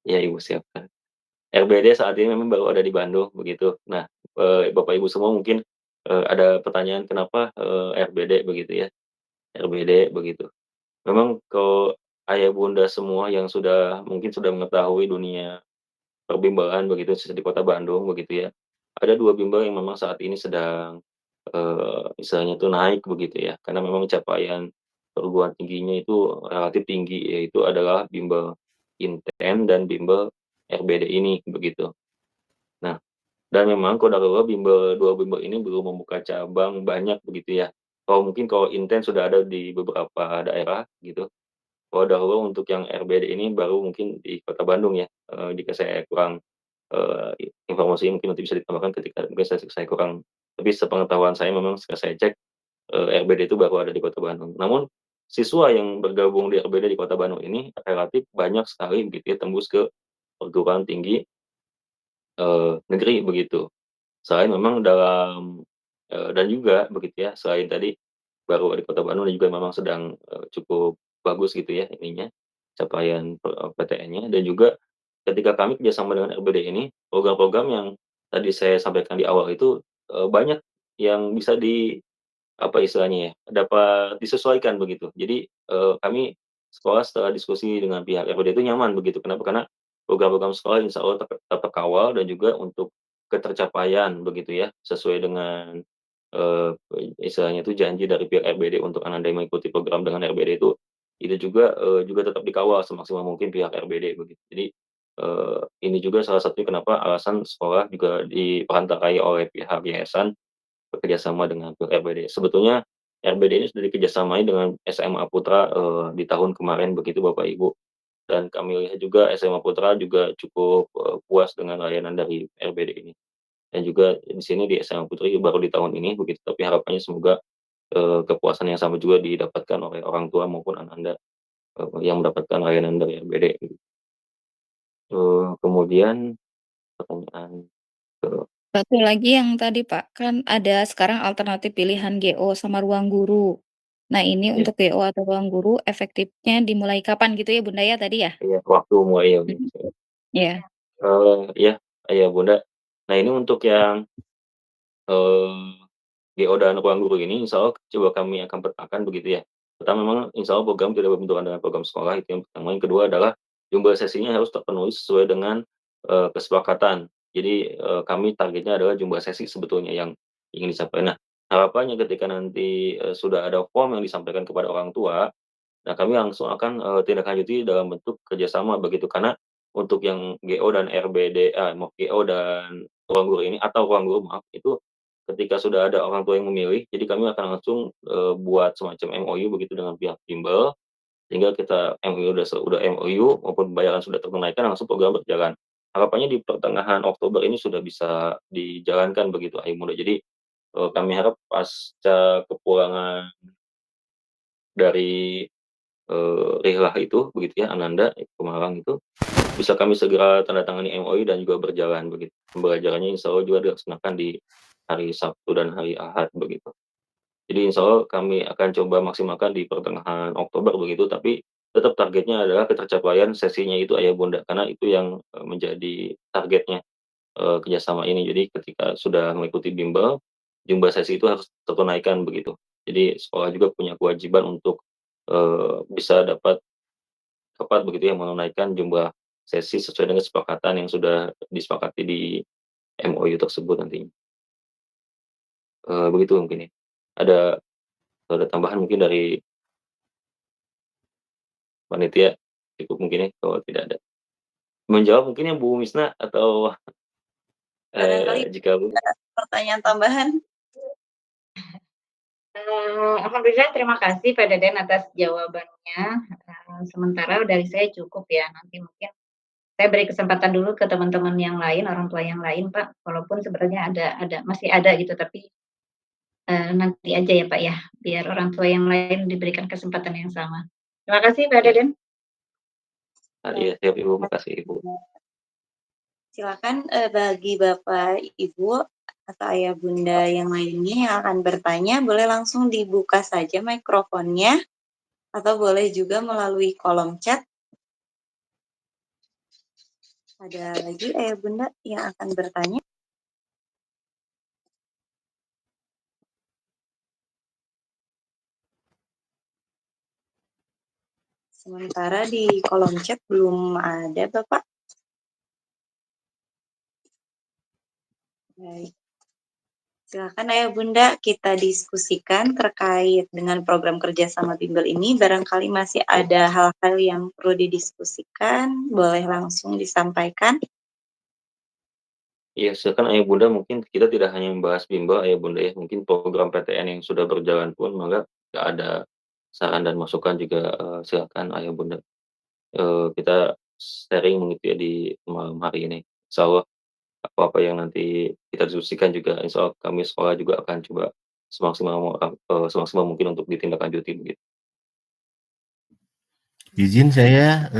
Iya Ibu siapkan. RBD saat ini memang baru ada di Bandung begitu. Nah, Bapak Ibu semua mungkin, ada pertanyaan kenapa, RBD begitu ya, RBD begitu. Memang kalau ayah bunda semua yang mungkin sudah mengetahui dunia perbimbelan begitu di kota Bandung begitu ya, ada 2 bimbel yang memang saat ini sedang, istilahnya tuh naik begitu ya, karena memang capaian perguruan tingginya itu relatif tinggi, yaitu adalah bimbel Inten dan bimbel RBD ini begitu. Nah, dan memang kodakallah 2 bimbel ini belum membuka cabang banyak begitu ya. Kalau Inten sudah ada di beberapa daerah gitu. Kodakallah untuk yang RBD ini baru mungkin di Kota Bandung ya, jika saya kurang, informasinya mungkin nanti bisa ditambahkan ketika mungkin saya kurang tapi sepengetahuan saya memang setelah saya cek, RBD itu baru ada di Kota Bandung. Namun, siswa yang bergabung di RBD di Kota Bandung ini relatif banyak sekali begitu ya tembus ke perguruan tinggi negeri begitu. Selain memang dalam dan juga begitu ya, selain tadi baru wali kota Bandung dan juga memang sedang, cukup bagus gitu ya ininya, capaian PTN-nya dan juga ketika kami kerjasama dengan RBD ini, program-program yang tadi saya sampaikan di awal itu, banyak yang bisa apa istilahnya ya, dapat disesuaikan begitu. Jadi, kami sekolah setelah diskusi dengan pihak RPD itu nyaman begitu. Kenapa? Karena program-program sekolah insya Allah terkawal dan juga untuk ketercapaian begitu ya, sesuai dengan, eee, istilahnya itu janji dari pihak RBD untuk Ananda yang mengikuti program dengan RBD itu juga, juga tetap dikawal semaksimal mungkin pihak RBD begitu. Jadi, ini juga salah satunya kenapa alasan sekolah juga diperantarai oleh pihak yayasan bekerja sama dengan pihak RBD. Sebetulnya RBD ini sudah dikerjasamai dengan SMA Putra, di tahun kemarin begitu Bapak Ibu, dan kami lihat juga SMA Putra juga cukup, puas dengan layanan dari RBD ini. Dan juga di sini di SMA Putri baru di tahun ini begitu, tapi harapannya semoga, kepuasan yang sama juga didapatkan oleh orang tua maupun ananda, yang mendapatkan layanan dari RBD gitu. Kemudian pertanyaan ke Satu lagi yang tadi Pak, kan ada sekarang alternatif pilihan GO sama ruang guru. Nah ini ya, untuk GO atau ruang guru efektifnya dimulai kapan gitu ya Bunda ya tadi ya? iya waktu mulai ya, Mhm. Iya. iya iya Bunda. Nah ini untuk yang GO dan ruang guru ini insya Allah coba kami akan petakan begitu ya. Pertama memang insya Allah program tidak berbenturan dengan program sekolah itu yang pertama, yang kedua adalah jumlah sesinya harus terpenuhi sesuai dengan, kesepakatan. Jadi, kami targetnya adalah jumlah sesi sebetulnya yang ingin dicapai. Nah, harapannya ketika nanti, sudah ada form yang disampaikan kepada orang tua. Nah, kami langsung akan, tindak lanjuti dalam bentuk kerjasama begitu, karena untuk yang GO dan RBD maaf GO dan ruang guru ini atau ruang guru maaf, itu ketika sudah ada orang tua yang memilih, jadi kami akan langsung, buat semacam MOU begitu dengan pihak bimbel, sehingga kita MOU udah MOU maupun pembayaran sudah tertunaikan, langsung program berjalan. Harapannya di pertengahan Oktober ini sudah bisa dijalankan begitu, Ayah Bunda. Jadi, kami harap pasca kepulangan dari rihlah itu begitu ya, Ananda ke Malang itu, bisa kami segera tanda tangani MOU dan juga berjalan begitu. Pembelajarannya insya Allah juga dilaksanakan di hari Sabtu dan hari Ahad begitu. Jadi insya Allah kami akan coba maksimalkan di pertengahan Oktober begitu, tapi tetap targetnya adalah ketercapaian sesinya itu Ayah Bunda, karena itu yang, menjadi targetnya, kerjasama ini. Jadi ketika sudah mengikuti bimbel, jumlah sesi itu harus tertunaikan begitu. Jadi sekolah juga punya kewajiban untuk, bisa dapat tepat begitu ya, menunaikan jumlah sesi sesuai dengan kesepakatan yang sudah disepakati di MOU tersebut nantinya. Begitu mungkin ya. Ada ada tambahan mungkin dari panitia, cukup mungkin ya kalau tidak ada. Menjawab mungkin ya Bu Misna atau, Barangkali jika Bu ada pertanyaan tambahan? Alhamdulillah terima kasih Pak Deden atas jawabannya, sementara dari saya cukup ya, nanti mungkin saya beri kesempatan dulu ke teman-teman yang lain, orang tua yang lain Pak, walaupun sebenarnya ada masih ada gitu, tapi, nanti aja ya Pak ya, biar orang tua yang lain diberikan kesempatan yang sama. Terima kasih Pak ya, Deden. iya Baik, siap Ibu, makasih Ibu. silakan, bagi Bapak, Ibu, atau ayah bunda yang lainnya yang akan bertanya, boleh langsung dibuka saja mikrofonnya, atau boleh juga melalui kolom chat. Ada lagi ayah bunda yang akan bertanya? Sementara di kolom chat belum ada Bapak. Baik. Silakan Ayah Bunda kita diskusikan terkait dengan program kerjasama bimbel ini. Barangkali masih ada hal-hal yang perlu didiskusikan, boleh langsung disampaikan. Iya silakan Ayah Bunda, mungkin kita tidak hanya membahas bimbel Ayah Bunda ya, mungkin program PTN yang sudah berjalan pun maka jika ada saran dan masukan juga, silakan Ayah Bunda. Kita sharing begitu ya di malam hari ini. Insyaallah apa-apa yang nanti kita diskusikan juga insyaallah kami sekolah juga akan coba semaksimal mungkin untuk ditindaklanjuti begitu. Izin saya,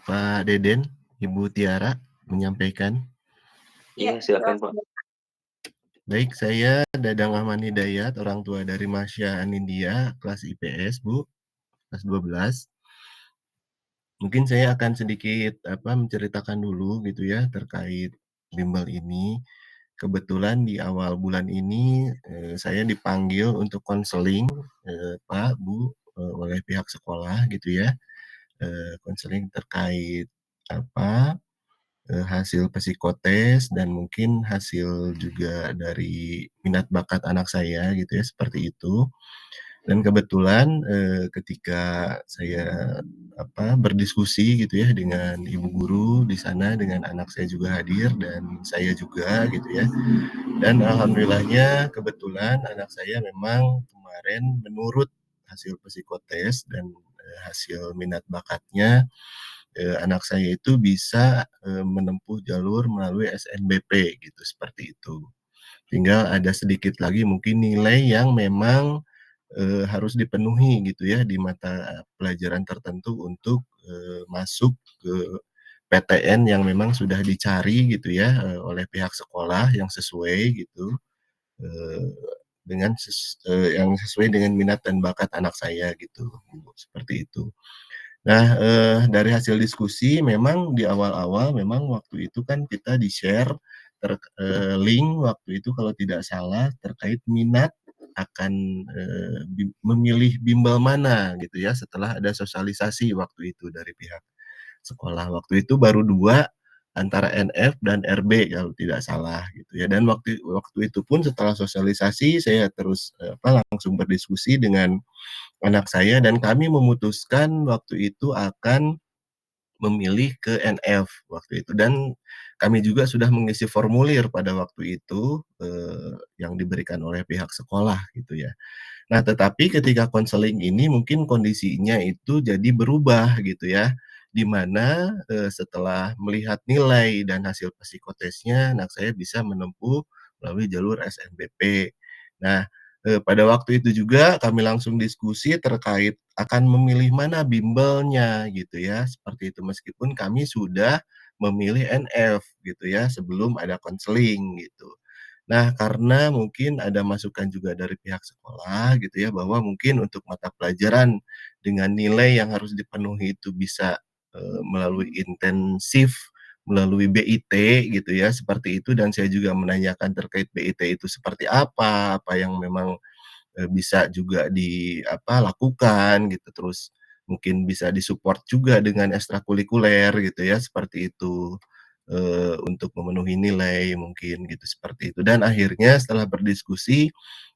Pak Deden, Ibu Tiara menyampaikan. Iya, Iya, silakan, Pak. silakan. Baik, saya Dadang Ahmad Hidayat, orang tua dari Masya Anindya, kelas IPS, Bu, kelas 12. Mungkin saya akan sedikit menceritakan dulu gitu ya terkait bimbel ini. Kebetulan di awal bulan ini saya dipanggil untuk konseling, Pak, Bu, oleh pihak sekolah gitu ya. Konseling terkait apa hasil psikotes dan mungkin hasil juga dari minat bakat anak saya gitu ya, seperti itu. Dan kebetulan, ketika saya, berdiskusi gitu ya dengan ibu guru di sana, dengan anak saya juga hadir dan saya juga gitu ya. Dan alhamdulillahnya kebetulan anak saya memang kemarin menurut hasil psikotes dan, hasil minat bakatnya, anak saya itu bisa, menempuh jalur melalui SNBP gitu, seperti itu. Tinggal ada sedikit lagi mungkin nilai yang memang harus dipenuhi gitu ya di mata pelajaran tertentu untuk, masuk ke PTN yang memang sudah dicari gitu ya, oleh pihak sekolah yang sesuai gitu, eee, yang sesuai dengan minat dan bakat anak saya gitu, Bu, seperti itu. Nah, dari hasil diskusi memang di awal-awal memang waktu itu kan kita di-share link waktu itu kalau tidak salah terkait minat akan, memilih bimbel mana gitu ya setelah ada sosialisasi waktu itu dari pihak sekolah. Waktu itu baru 2 antara NF dan RB kalau tidak salah gitu ya dan waktu waktu itu pun setelah sosialisasi saya terus, langsung berdiskusi dengan anak saya dan kami memutuskan waktu itu akan memilih ke NF waktu itu dan kami juga sudah mengisi formulir pada waktu itu, yang diberikan oleh pihak sekolah gitu ya. Nah, tetapi ketika konseling ini mungkin kondisinya itu jadi berubah gitu ya, di mana, setelah melihat nilai dan hasil psikotesnya anak saya bisa menempuh melalui jalur SNBP. Nah, pada waktu itu juga kami langsung diskusi terkait akan memilih mana bimbelnya gitu ya, seperti itu. Meskipun kami sudah memilih NF gitu ya, sebelum ada konseling gitu. Nah, karena mungkin ada masukan juga dari pihak sekolah gitu ya, bahwa mungkin untuk mata pelajaran dengan nilai yang harus dipenuhi itu bisa, melalui intensif, melalui BIT gitu ya, seperti itu dan saya juga menanyakan terkait BIT itu seperti apa yang memang, bisa juga lakukan gitu, terus mungkin bisa disupport juga dengan ekstrakurikuler gitu ya, seperti itu. Untuk memenuhi nilai mungkin gitu, seperti itu. Dan akhirnya setelah berdiskusi,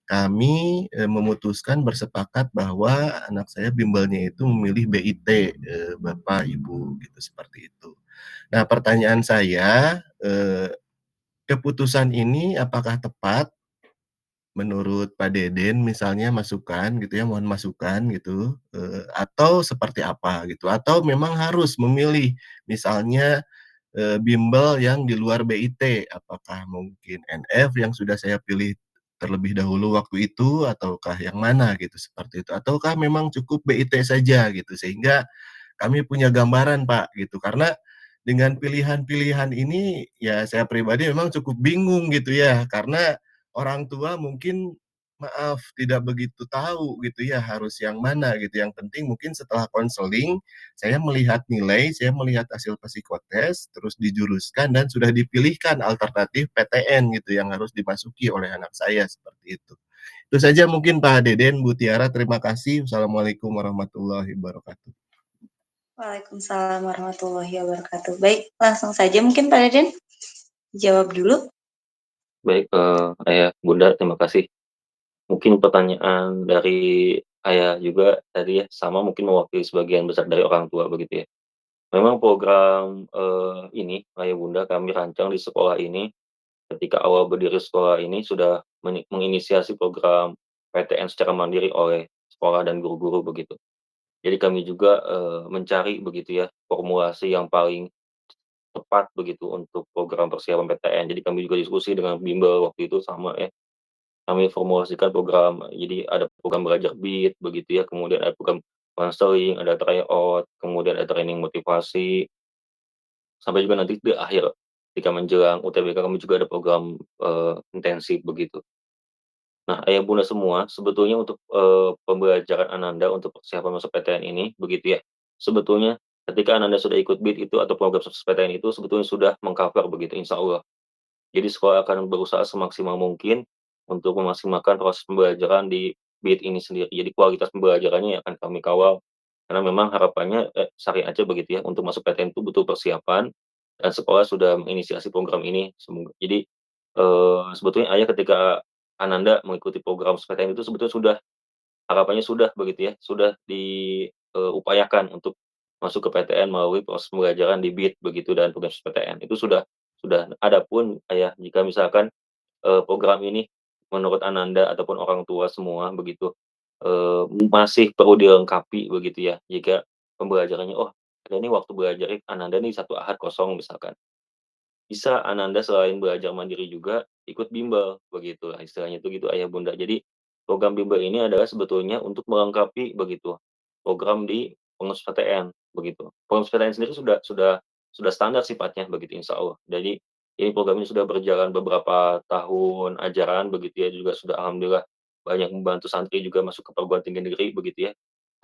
kami, memutuskan bersepakat bahwa anak saya bimbelnya itu memilih BIT, Bapak, Ibu, gitu, seperti itu. Nah, pertanyaan saya, keputusan ini apakah tepat menurut Pak Deden misalnya masukan gitu ya, mohon masukan gitu, atau seperti apa gitu? Atau memang harus memilih misalnya bimbel yang di luar BIT, apakah mungkin NF yang sudah saya pilih terlebih dahulu waktu itu, ataukah yang mana gitu, seperti itu. Ataukah memang cukup BIT saja gitu, sehingga kami punya gambaran, Pak, gitu. Karena dengan pilihan-pilihan ini, ya saya pribadi memang cukup bingung gitu ya, karena orang tua mungkin, maaf, tidak begitu tahu gitu ya, harus yang mana gitu. Yang penting mungkin setelah konseling, saya melihat nilai, saya melihat hasil psikotes, terus dijuruskan dan sudah dipilihkan alternatif PTN gitu yang harus dimasuki oleh anak saya, seperti itu. Itu saja mungkin Pak Deden, Bu Tiara, terima kasih. Wassalamualaikum warahmatullahi wabarakatuh. Waalaikumsalam warahmatullahi wabarakatuh. Baik, langsung saja mungkin Pak Deden jawab dulu. Baik, Ayah, Bunda, terima kasih. Mungkin pertanyaan dari Ayah juga tadi ya, sama mungkin mewakili sebagian besar dari orang tua begitu ya. Memang program, ini Ayah, Bunda, kami rancang di sekolah ini, ketika awal berdiri sekolah ini sudah menginisiasi program PTN secara mandiri oleh sekolah dan guru-guru begitu. Jadi kami juga, mencari begitu ya, formulasi yang paling tepat begitu untuk program persiapan PTN. Jadi kami juga diskusi dengan bimbel waktu itu sama ya, kami formulasikan program, jadi ada program belajar beat begitu ya, kemudian ada program konseling, ada tryout, kemudian ada training motivasi, sampai juga nanti di akhir ketika menjelang UTBK kami juga ada program, intensif begitu. Nah, ayah bunda semua, sebetulnya untuk, pembelajaran Ananda untuk persiapan masuk PTN ini, begitu ya, sebetulnya ketika Ananda sudah ikut BID itu atau program sukses PTN itu sebetulnya sudah meng-cover begitu, insya Allah. Jadi sekolah akan berusaha semaksimal mungkin untuk memaksimalkan proses pembelajaran di BID ini sendiri. Jadi kualitas pembelajarannya yang akan kami kawal, karena memang harapannya, syariah aja begitu ya, untuk masuk PTN itu butuh persiapan dan sekolah sudah menginisiasi program ini jadi, sebetulnya ayah ketika Ananda mengikuti program PTN itu sebetulnya sudah harapannya sudah begitu ya, sudah diupayakan untuk masuk ke PTN melalui proses pembelajaran di BID begitu dan program PTN. Itu sudah. Adapun Ayah, jika misalkan, program ini menurut Ananda ataupun orang tua semua begitu, masih perlu dilengkapi begitu ya, jika pembelajarannya, "Oh, ada nih waktu belajar Ananda nih satu Ahad kosong," misalkan. Bisa Ananda selain belajar mandiri juga ikut bimbel, begitulah istilahnya itu gitu ayah bunda. Jadi, program bimbel ini adalah sebetulnya untuk melengkapi begitu, program di pengurus PTN, begitu. Pengurus PTN sendiri sudah standar sifatnya begitu insya Allah. Jadi, ini program ini sudah berjalan beberapa tahun ajaran begitu ya, juga sudah alhamdulillah banyak membantu santri juga masuk ke perguruan tinggi negeri begitu ya.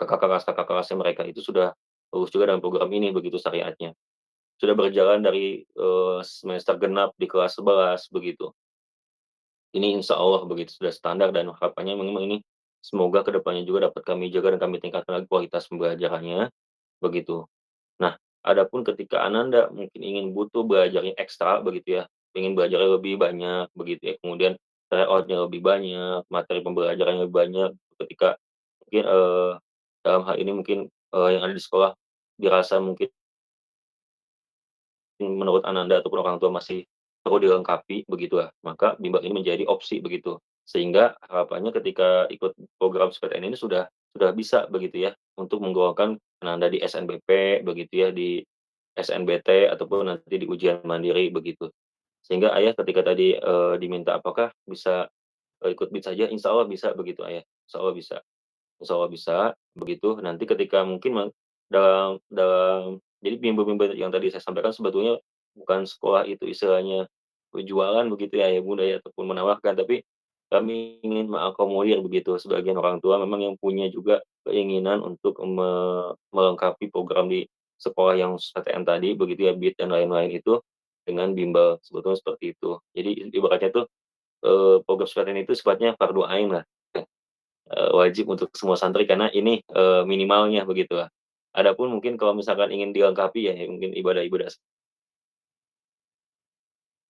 Kakak kelasnya mereka itu sudah lulus juga dengan program ini begitu syariatnya. Sudah berjalan dari, semester genap di kelas 11 begitu. Ini insya Allah begitu sudah standar dan harapannya memang ini semoga kedepannya juga dapat kami jaga dan kami tingkatkan lagi kualitas pembelajarannya, begitu. Nah, adapun ketika Ananda mungkin ingin butuh belajarnya ekstra begitu ya, ingin belajarnya lebih banyak begitu ya, kemudian tryout-nya lebih banyak, materi pembelajarannya lebih banyak, ketika mungkin, dalam hal ini mungkin, yang ada di sekolah dirasa mungkin menurut Ananda ataupun orang tua masih perlu dilengkapi begitulah, maka bimbel ini menjadi opsi begitu. Sehingga harapannya ketika ikut program SPTN ini sudah bisa begitu ya, untuk menggolongkan Ananda di SNBP begitu ya, di SNBT ataupun nanti di ujian mandiri begitu. Sehingga Ayah ketika tadi, diminta apakah bisa, ikut BID saja, insya Allah bisa begitu Ayah, insya Allah bisa. Insya Allah bisa, begitu. Nanti ketika mungkin dalam dalam jadi bimbel-bimbel yang tadi saya sampaikan sebetulnya bukan sekolah itu istilahnya jualan begitu ya, ya Bunda ya, ataupun menawarkan, tapi kami ingin mengakomodir begitu sebagian orang tua memang yang punya juga keinginan untuk melengkapi program di sekolah yang PTN tadi begitu ya, BID dan lain-lain itu dengan bimbel, sebetulnya seperti itu. Jadi ibaratnya tuh, program PTN itu sifatnya fardu ain lah. Wajib untuk semua santri karena ini, minimalnya begitulah. Adapun mungkin kalau misalkan ingin dilengkapi ya mungkin ibadah-ibadah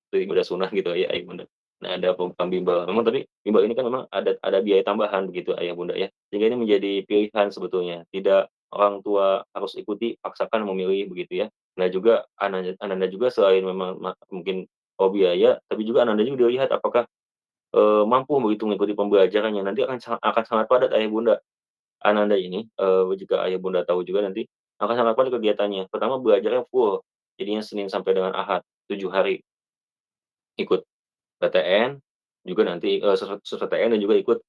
seperti ibadah sunnah gitu ya Ayah Bunda. Nah ada program bimbel, memang tapi bimbel ini kan memang ada biaya tambahan begitu Ayah Bunda ya, sehingga ini menjadi pilihan sebetulnya, tidak orang tua harus ikuti, paksakan memilih begitu ya. Nah juga Ananda juga selain memang mungkin biaya, tapi juga Ananda juga dilihat apakah, mampu begitu mengikuti pembelajarannya, nanti akan sangat padat Ayah Bunda. Ananda ini, jika ayah bunda tahu juga nanti, akan sangat padat kegiatannya. Pertama belajarnya full, jadinya Senin sampai dengan Ahad, 7 hari ikut PTN, juga nanti, PTN dan juga ikut,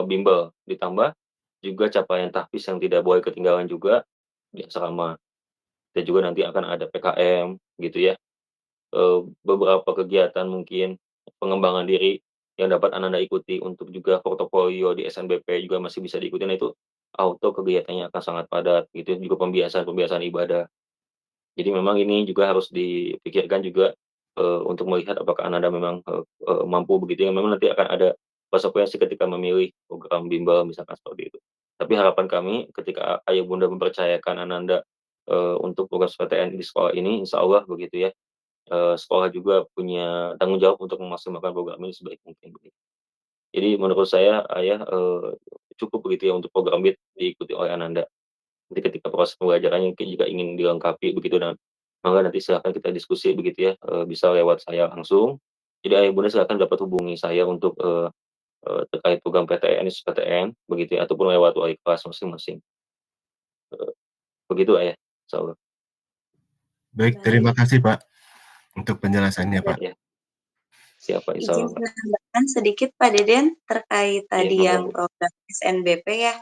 bimbel. Ditambah juga capaian tahfiz yang tidak boleh ketinggalan juga di asrama. Dan juga nanti akan ada PKM gitu ya. Beberapa kegiatan mungkin pengembangan diri yang dapat Ananda ikuti untuk juga portofolio di SNBP juga masih bisa diikuti. Nah itu auto kegiatannya akan sangat padat gitu, juga pembiasaan-pembiasaan ibadah. Jadi memang ini juga harus dipikirkan juga, untuk melihat apakah Ananda memang, mampu begitu ya, memang nanti akan ada konsekuensi ketika memilih program bimbel misalkan seperti itu. Tapi harapan kami ketika ayah bunda mempercayakan Ananda, untuk program PTN di sekolah ini, insya Allah begitu ya, sekolah juga punya tanggung jawab untuk memaksimalkan program ini sebaik mungkin begitu. Jadi menurut saya Ayah, cukup begitu ya untuk program BID diikuti oleh Ananda. Nanti ketika proses pembelajarannya mungkin jika ingin dilengkapi begitu dan maka nanti silakan kita diskusi begitu ya, bisa lewat saya langsung. Jadi Ayah Bunda silakan dapat hubungi saya untuk, terkait program PTN, SPTN begitu ya, ataupun lewat wali kelas masing-masing. Begitu Ayah, insyaallah. Baik, terima Baik, kasih Pak, untuk penjelasannya Ya Pak. ya, siap Pak, izin insyaallah Pak. menambahkan sedikit Pak Deden terkait Iya, tadi monggo yang Bu. program SNBP ya.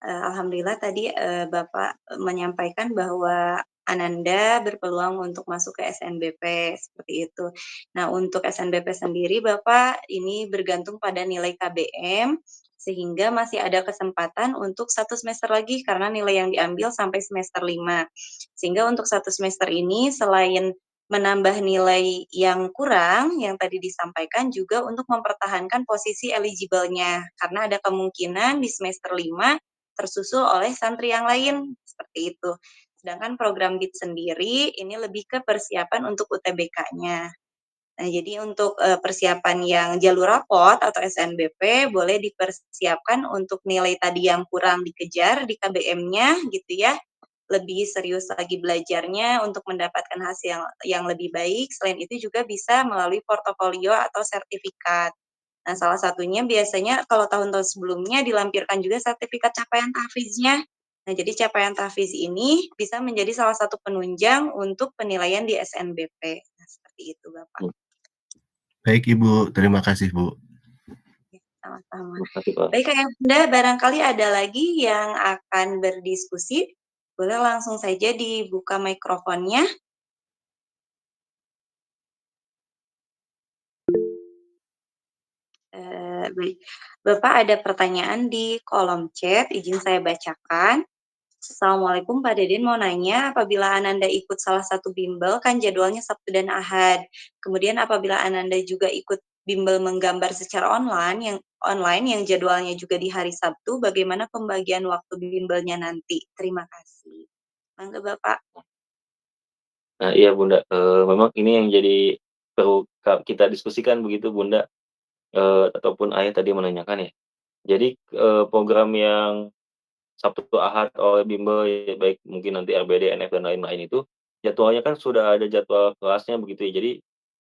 Alhamdulillah tadi Bapak menyampaikan bahwa Ananda berpeluang untuk masuk ke SNBP, seperti itu. Nah, untuk SNBP sendiri Bapak ini bergantung pada nilai KBM, sehingga masih ada kesempatan untuk 1 semester lagi karena nilai yang diambil sampai semester 5. Sehingga untuk 1 semester ini selain menambah nilai yang kurang yang tadi disampaikan juga untuk mempertahankan posisi eligible-nya, karena ada kemungkinan di semester 5 tersusul oleh santri yang lain, seperti itu. Sedangkan program BIT sendiri ini lebih ke persiapan untuk UTBK-nya. Nah, jadi untuk persiapan yang jalur rapot atau SNBP boleh dipersiapkan untuk nilai tadi yang kurang dikejar di KBM-nya gitu ya. Lebih serius lagi belajarnya untuk mendapatkan hasil yang lebih baik. Selain itu juga bisa melalui portofolio atau sertifikat. Nah, salah satunya biasanya kalau tahun-tahun sebelumnya dilampirkan juga sertifikat capaian tahfiznya. Nah, jadi capaian tahfiz ini bisa menjadi salah satu penunjang untuk penilaian di SNBP. Nah, seperti itu, Bapak. Baik Ibu, terima kasih Bu. Sama-sama. Terima kasih, Pak. Baik, Kak Bunda, barangkali ada lagi yang akan berdiskusi, boleh langsung saja dibuka mikrofonnya. Baik. Bapak ada pertanyaan di kolom chat, izin saya bacakan. Assalamualaikum Pak Deden, mau nanya apabila Ananda ikut salah satu bimbel kan jadwalnya Sabtu dan Ahad. Kemudian apabila Ananda juga ikut bimbel menggambar secara online yang jadwalnya juga di hari Sabtu, bagaimana pembagian waktu bimbelnya nanti? Terima kasih. Mangga Bapak. Nah, iya Bunda, memang ini yang jadi perlu kita diskusikan begitu Bunda, ataupun Ayah tadi menanyakan ya. Jadi, program yang Sabtu Ahad oleh bimbel, ya baik mungkin nanti RBD, NF, dan lain-lain itu, jadwalnya kan sudah ada jadwal kelasnya begitu ya, jadi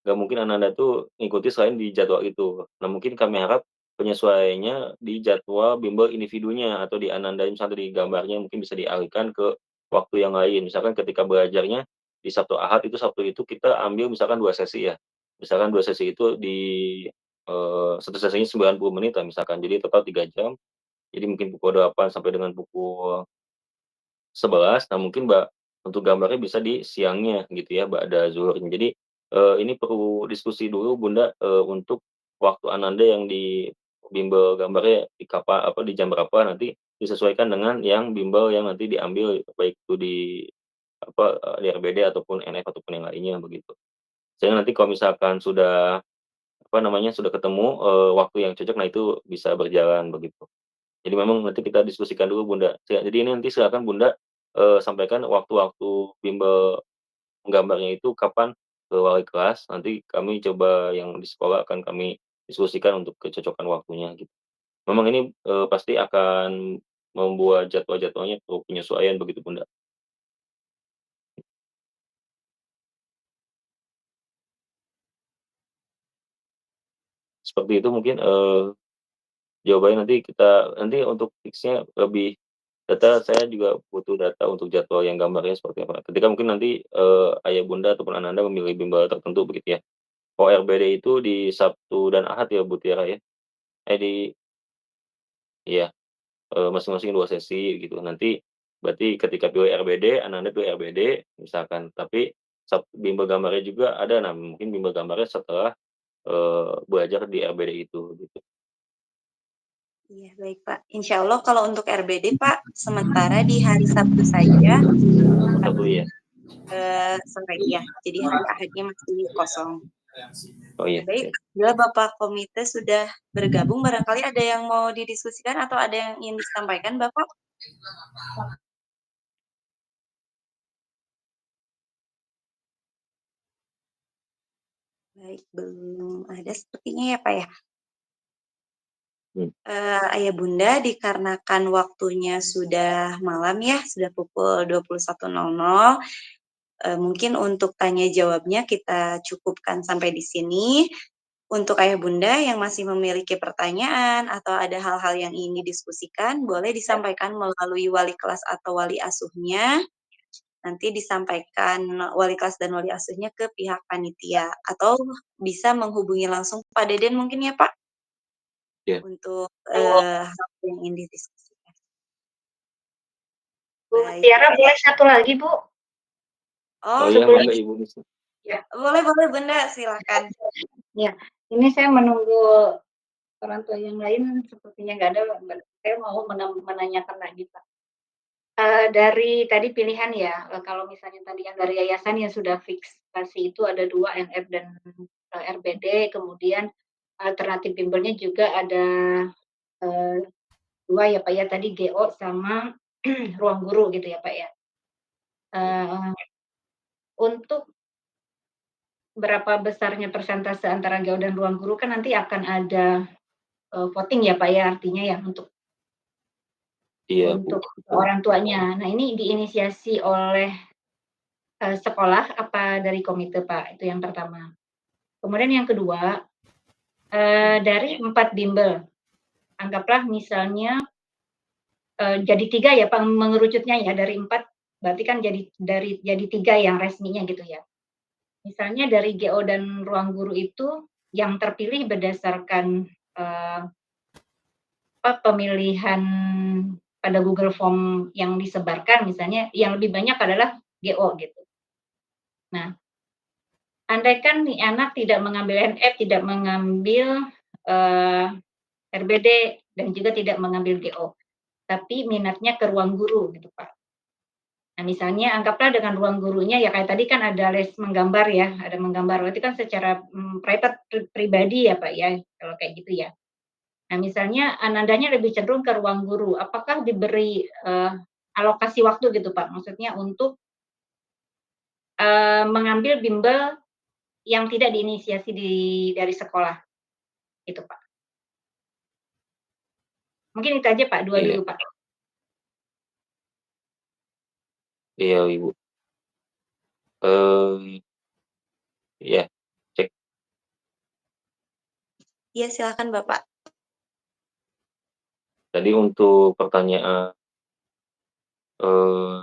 nggak mungkin Ananda tuh ngikuti selain di jadwal itu. Nah, mungkin kami harap penyesuaiannya di jadwal bimbel individunya atau di Ananda misalnya di gambarnya mungkin bisa dialihkan ke waktu yang lain. Misalkan ketika belajarnya di Sabtu Ahad itu, Sabtu itu kita ambil misalkan 2 sesi ya, misalkan 2 sesi itu di, 1 sesinya 90 menit lah misalkan, jadi total 3 jam. Jadi mungkin pukul 8 sampai dengan pukul 11. Nah mungkin untuk gambarnya bisa di siangnya gitu ya, ba'da zuhurnya. Jadi, ini perlu diskusi dulu Bunda, untuk waktu Ananda yang di bimbel gambarnya di jam berapa nanti disesuaikan dengan yang bimbel yang nanti diambil, baik itu di RBD ataupun NF ataupun yang lainnya begitu. Sehingga nanti kalau misalkan sudah, sudah ketemu, waktu yang cocok, nah itu bisa berjalan begitu. Jadi memang nanti kita diskusikan dulu Bunda. Jadi ini nanti silakan Bunda, sampaikan waktu-waktu bimbel menggambarnya itu kapan ke wali kelas, nanti kami coba yang di sekolah akan kami diskusikan untuk kecocokan waktunya gitu. Memang ini, pasti akan membuat jadwal-jadwalnya perlu penyesuaian begitu Bunda. Seperti itu mungkin, jawabannya nanti untuk fix-nya lebih data, saya juga butuh data untuk jadwal yang gambarnya seperti apa. Ketika mungkin nanti, ayah bunda ataupun ananda memilih bimbel tertentu begitu ya. Kalau RBD itu di Sabtu dan Ahad ya Bu Tiara ya? Di iya, masing-masing 2 sesi gitu. Nanti berarti ketika pilih RBD, ananda pilih RBD misalkan, tapi bimbel gambarnya juga ada, nah mungkin bimbel gambarnya setelah, belajar di RBD itu gitu. Iya, baik Pak. Insya Allah kalau untuk RBD Pak, sementara di hari Sabtu saja, Sabtu ya? sore ya, jadi hari Ahadnya masih kosong. Oh iya, Baik, oke. bila Bapak komite sudah bergabung, barangkali ada yang mau didiskusikan atau ada yang ingin disampaikan Bapak? Baik, belum ada sepertinya ya Pak ya. Hmm. Ayah Bunda, dikarenakan waktunya sudah malam ya, sudah pukul 21.00, mungkin untuk tanya jawabnya kita cukupkan sampai di sini. Untuk Ayah Bunda yang masih memiliki pertanyaan atau ada hal-hal yang ingin didiskusikan, boleh disampaikan melalui wali kelas atau wali asuhnya. Nanti disampaikan wali kelas dan wali asuhnya ke pihak panitia, atau bisa menghubungi langsung Pak Deden mungkin ya Pak? Iya. Untuk, hal yang ingin didiskusikan. Bu Baik. Tiara boleh satu lagi Bu? Oh, Oh ya, Sebelum mangga Ibu bisa. ya, boleh boleh Bunda, silakan. ya. Ini saya menunggu orang tua yang lain sepertinya nggak ada, saya mau menanyakan lagi, Pak. Dari tadi pilihan ya, kalau misalnya tadi yang dari yayasan yang sudah fix pasti itu ada 2 NF dan, RBD, kemudian alternatif bimbelnya juga ada, eee, 2 ya, Pak, ya, tadi GO sama ruang guru gitu ya, Pak, ya. Eee, untuk berapa besarnya persentase antara GO dan ruang guru kan nanti akan ada, voting ya, Pak, ya, artinya ya Iya Bu, untuk betul. orang tuanya. Nah, ini diinisiasi oleh, sekolah apa dari komite, Pak? Itu yang pertama. Kemudian yang kedua, dari 4 bimbel, anggaplah misalnya, jadi 3 ya, Pak, mengerucutnya ya, dari 4 berarti kan jadi 3 yang resminya gitu ya. Misalnya dari GO dan ruang guru itu yang terpilih berdasarkan, eee, pemilihan pada Google Form yang disebarkan misalnya yang lebih banyak adalah GO gitu. Nah, andaikan nih anak tidak mengambil NF, tidak mengambil, eee, RBD dan juga tidak mengambil GO, tapi minatnya ke ruang guru gitu, Pak. Nah, misalnya anggaplah dengan ruang gurunya ya kayak tadi kan ada les menggambar ya, ada menggambar, berarti kan secara, private pribadi ya, Pak, ya, kalau kayak gitu ya. Nah, misalnya anandanya lebih cenderung ke ruang guru, apakah diberi, alokasi waktu gitu, Pak? Maksudnya untuk, mengambil bimbel yang tidak diinisiasi dari sekolah, gitu, Pak. Mungkin itu aja, Pak, 2 Iya, dulu, Pak. iya Ibu. Mmm, iya, cek. Iya, silakan Bapak. Tadi untuk pertanyaan, eee,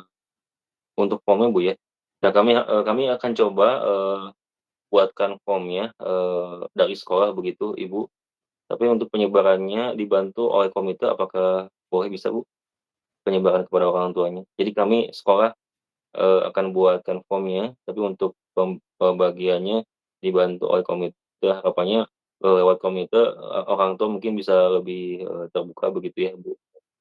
untuk formnya Bu ya. Nah kami akan coba, buatkan formnya, dari sekolah begitu Ibu, tapi untuk penyebarannya dibantu oleh komite apakah boleh bisa Bu? Penyebaran kepada orang tuanya. Jadi kami sekolah, akan buatkan formnya, tapi untuk pembagiannya dibantu oleh komite. Harapannya, lewat komite, orang tua mungkin bisa lebih, terbuka begitu ya, Bu.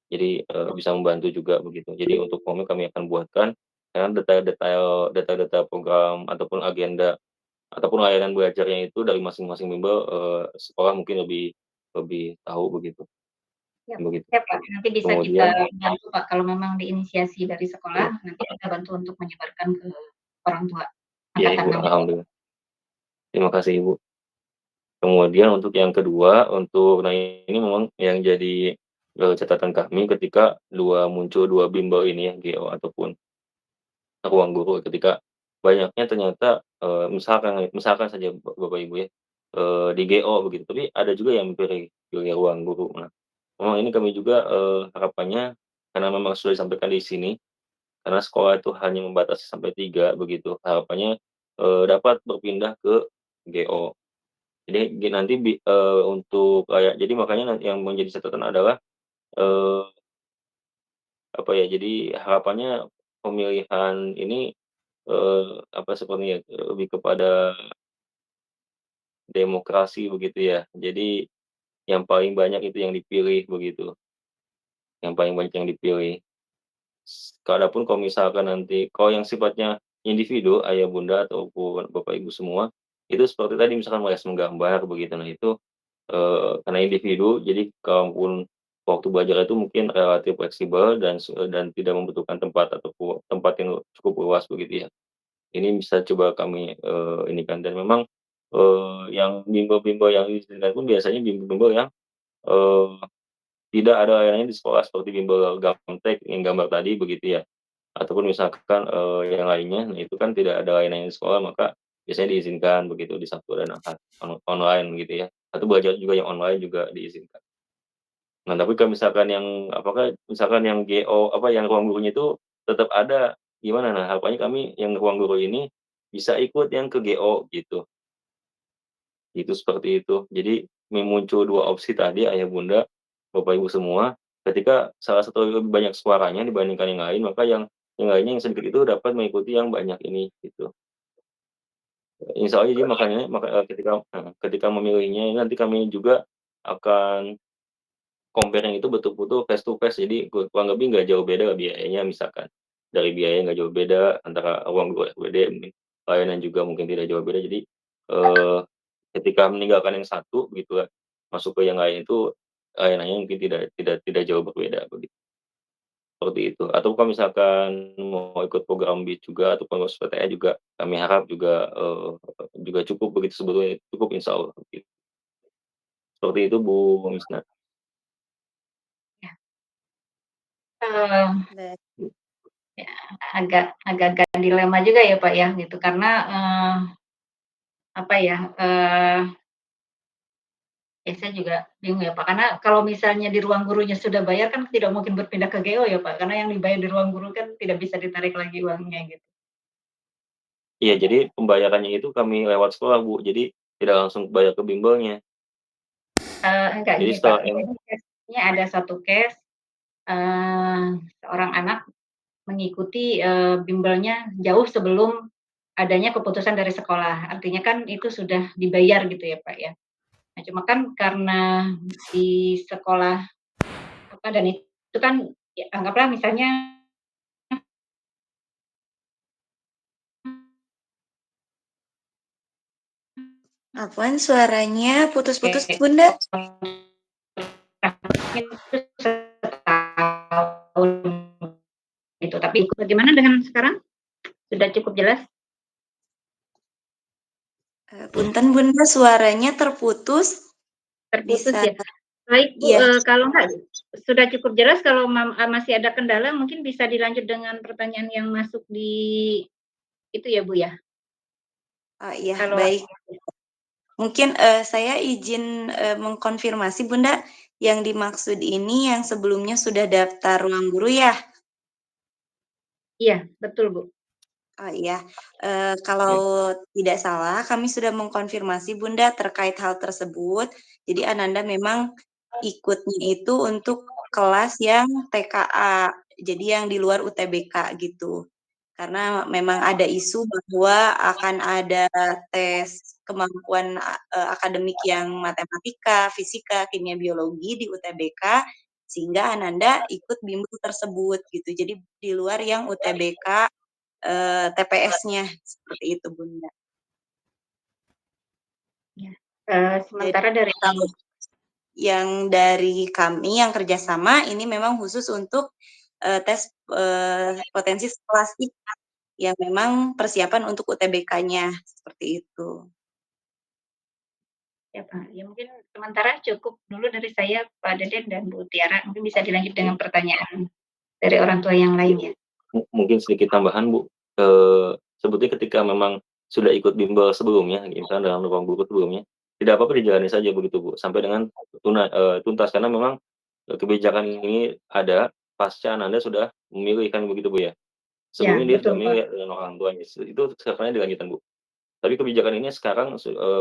Jadi, bisa membantu juga begitu. Jadi untuk formnya kami akan buatkan, karena detail-detail program ataupun agenda ataupun layanan belajarnya itu dari masing-masing bimbel, sekolah mungkin lebih lebih tahu begitu, Siap begitu. siap, Pak, nanti bisa kita Kemudian bantu, Pak, kalau memang diinisiasi dari sekolah, iya, nanti kita bantu untuk menyebarkan ke orang tua iya angkatan Ibu, 6. alhamdulillah. Terima kasih Ibu. Kemudian untuk yang kedua, untuk nah ini memang yang jadi, catatan kami ketika muncul 2 bimbel ini ya, GO ataupun ruang guru ketika banyaknya ternyata, misalkan misalkan saja Bapak Ibu ya, di GO begitu, tapi ada juga yang pilih ruang guru. Nah, memang ini kami juga, harapannya karena memang sudah disampaikan di sini, karena sekolah itu hanya membatasi sampai 3 begitu, harapannya, dapat berpindah ke GO. Jadi nanti untuk kayak jadi makanya yang menjadi catatan adalah, eee, apa ya, jadi harapannya pemilihan ini, apa sepertinya lebih kepada demokrasi begitu ya. Jadi yang paling banyak itu yang dipilih begitu, yang paling banyak yang dipilih. Kalaupun kalau misalkan nanti kalau yang sifatnya individu, ayah bunda ataupun bapak ibu semua, itu seperti tadi misalkan les menggambar begitu, nah itu karena individu, jadi kalaupun waktu belajar itu mungkin relatif fleksibel dan tidak membutuhkan tempat ataupun tempat yang cukup luas begitu ya. Ini bisa coba kami, ini kan dan memang, yang bimbel-bimbel yang diizinkan pun biasanya bimbel-bimbel yang, eee, tidak ada layanannya di sekolah seperti bimbel Gamtek yang gambar tadi begitu ya, ataupun misalkan, yang lainnya, nah itu kan tidak ada layanannya di sekolah maka biasanya diizinkan begitu di Sabtu dan Ahad, online gitu ya, atau belajar juga yang online juga diizinkan. Nah, tapi kalau misalkan yang apakah misalkan yang GO apa, yang ruang gurunya itu tetap ada, gimana? Nah, harapannya kami yang ruang guru ini bisa ikut yang ke GO gitu, seperti itu. Jadi muncul 2 opsi tadi ayah bunda, bapak ibu semua, ketika salah satu lebih banyak suaranya dibandingkan yang lain, maka yang yang lainnya yang sedikit itu dapat mengikuti yang banyak ini, gitu. Insya Allah jadi makanya ketika memilihnya nanti kami juga akan compare yang itu betul-betul face to face, jadi kurang lebih nggak jauh beda biayanya misalkan. Dari biaya nggak jauh beda antara uang guru RWD, mungkin layanan juga mungkin tidak jauh beda. Jadi, eee, ketika meninggalkan yang satu gitu ya, masuk ke yang lain itu layanannya mungkin tidak jauh berbeda begitu, seperti itu. Atau kalau misalkan mau ikut program BIS juga atau pengurus PTN juga kami harap juga cukup begitu sebetulnya, cukup insya Allah begitu. Seperti itu Bu Misna. Ya. Eee, Baik. ya agak-agak dilema juga ya, Pak, ya, gitu. Karena, apa ya, ya saya juga bingung ya, Pak, karena kalau misalnya di ruang gurunya sudah bayar kan tidak mungkin berpindah ke GO ya, Pak, karena yang dibayar di ruang guru kan tidak bisa ditarik lagi uangnya gitu. Iya, jadi pembayarannya itu kami lewat sekolah, Bu, jadi tidak langsung bayar ke bimbelnya. Enggak Jadi gini, Pak, setelah jadi case-nya ada satu case, seorang anak mengikuti, bimbelnya jauh sebelum adanya keputusan dari sekolah. Artinya kan itu sudah dibayar gitu ya, Pak, ya. Nah, cuma kan karena di sekolah apa dan itu kan ya anggaplah misalnya Apaan suaranya putus-putus, kayak Bunda? itu setahun gitu, tapi bagaimana dengan sekarang? Sudah cukup jelas? Punten Bunda, suaranya terputus. Terputus Bisa ya? Baik Bu, ya. kalau enggak sudah cukup jelas, kalau masih ada kendala mungkin bisa dilanjut dengan pertanyaan yang masuk di itu ya Bu ya? Oh iya, Kalau baik. Mungkin, saya izin, mengkonfirmasi Bunda, yang dimaksud ini yang sebelumnya sudah daftar ruang guru ya? iya, betul Bu. Oh iya, kalau tidak salah kami sudah mengkonfirmasi Bunda terkait hal tersebut. Jadi Ananda memang ikutnya itu untuk kelas yang TKA, jadi yang di luar UTBK gitu. Karena memang ada isu bahwa akan ada tes kemampuan, akademik yang matematika, fisika, kimia, biologi di UTBK, sehingga Ananda ikut bimbel tersebut gitu. Jadi di luar yang UTBK, TPS-nya, seperti itu Bunda. Ya. Jadi Sementara dari kalau yang dari kami yang kerjasama ini memang khusus untuk, tes, potensi skolastik yang memang persiapan untuk UTBK-nya, seperti itu. ya Pak, ya mungkin sementara cukup dulu dari saya, Pak Deden dan Bu Tiara, mungkin bisa dilanjut dengan pertanyaan dari orang tua yang lain ya. mungkin sedikit tambahan, Bu, sebetulnya ketika memang sudah ikut bimbel sebelumnya, misalnya dalam ruang guru sebelumnya, tidak apa-apa dijalani saja begitu, Bu, sampai dengan tuntas. Karena memang, kebijakan ini ada pasca Ananda sudah memilih kan begitu, Bu, ya? Ya, Sebelumnya dia sudah betul Pak. memilih dengan orang tuanya, itu setelahnya dilanjutkan, Bu. Tapi kebijakan ini sekarang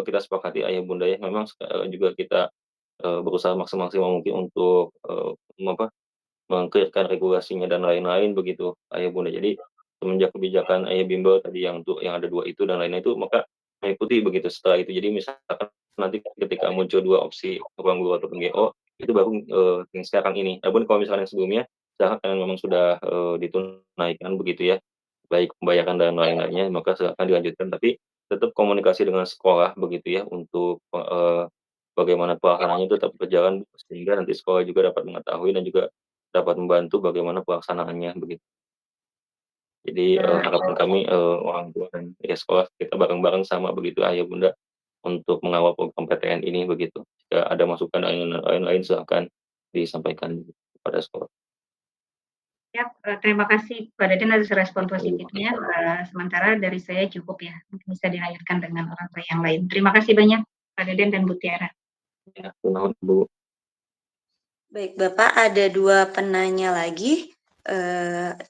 kita sepakati ayah bunda ya, memang juga kita, berusaha maksimal mungkin untuk, meng-clear-kan regulasinya dan lain-lain begitu, ayah bunda. Jadi semenjak kebijakan ayah bimbel tadi yang ada 2 itu dan lain-lain itu, maka mengikuti begitu setelah itu. Jadi misalkan nanti ketika muncul 2 opsi ruang guru ataupun GO, itu baru, yang sekarang ini. Adapun kalau misalnya yang sebelumnya, misalkan memang sudah, ditunaikan begitu ya, baik pembayaran dan lain-lainnya, maka silakan dilanjutkan. Tapi tetap komunikasi dengan sekolah begitu ya, untuk, bagaimana pelaksanaannya itu tetap berjalan, sehingga nanti sekolah juga dapat mengetahui dan juga dapat membantu bagaimana pelaksanaannya begitu. Jadi, harapan kami, orang tua dan ya sekolah kita bareng-bareng sama begitu ayah bunda untuk mengawal program PTN ini begitu. Jika ada masukan dan lain-lain silahkan disampaikan kepada sekolah. Ya, terima kasih Pak Deden atas respon Terima positifnya, sementara dari saya cukup ya, mungkin bisa dilanjutkan dengan orang tua yang lain. Terima kasih banyak Pak Deden dan Bu Tiara. Ya, nuhun Bu. Baik Bapak, ada 2 penanya lagi,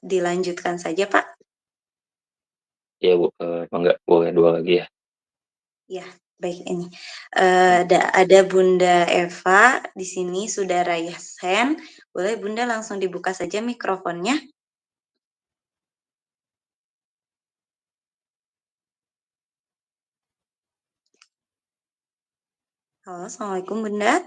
dilanjutkan saja Pak. Iya Bu, mangga boleh 2 lagi ya. Ya, baik ini, ada Bunda Eva di sini sudah raise hand, boleh Bunda langsung dibuka saja mikrofonnya. Halo, Assalamualaikum Bunda.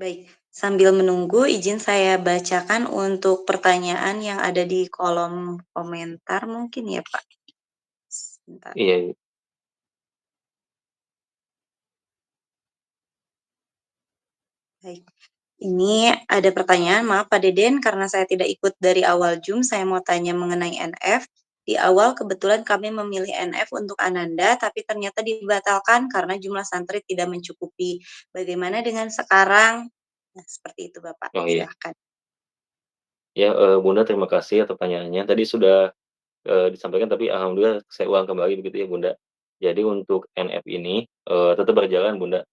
Baik, sambil menunggu izin saya bacakan untuk pertanyaan yang ada di kolom komentar mungkin ya Pak? Sebentar. Iya. Baik. Ini ada pertanyaan, maaf Pak Deden, karena saya tidak ikut dari awal Zoom, saya mau tanya mengenai NF. Di awal kebetulan kami memilih NF untuk Ananda, tapi ternyata dibatalkan karena jumlah santri tidak mencukupi. Bagaimana dengan sekarang? Nah, seperti itu Bapak, Oh iya. silahkan. Ya, Bunda terima kasih atas pertanyaannya. Tadi sudah, disampaikan tapi alhamdulillah saya ulang kembali begitu ya Bunda. Jadi untuk NF ini, tetap berjalan Bunda.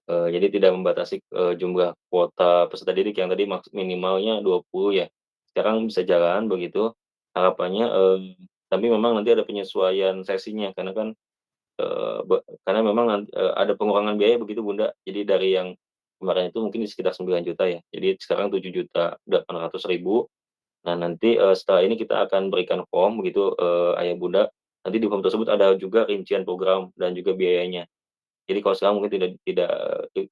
Jadi tidak membatasi, jumlah kuota peserta didik yang tadi minimalnya 20 ya. Sekarang bisa jalan begitu, harapannya, tapi memang nanti ada penyesuaian sesinya karena kan, karena memang ada pengurangan biaya begitu Bunda. Jadi dari yang kemarin itu mungkin di sekitar 9 juta ya, jadi sekarang 7.800.000. Nah nanti, setelah ini kita akan berikan form begitu, Ayah Bunda, nanti di form tersebut ada juga rincian program dan juga biayanya. Jadi kalau sekarang mungkin tidak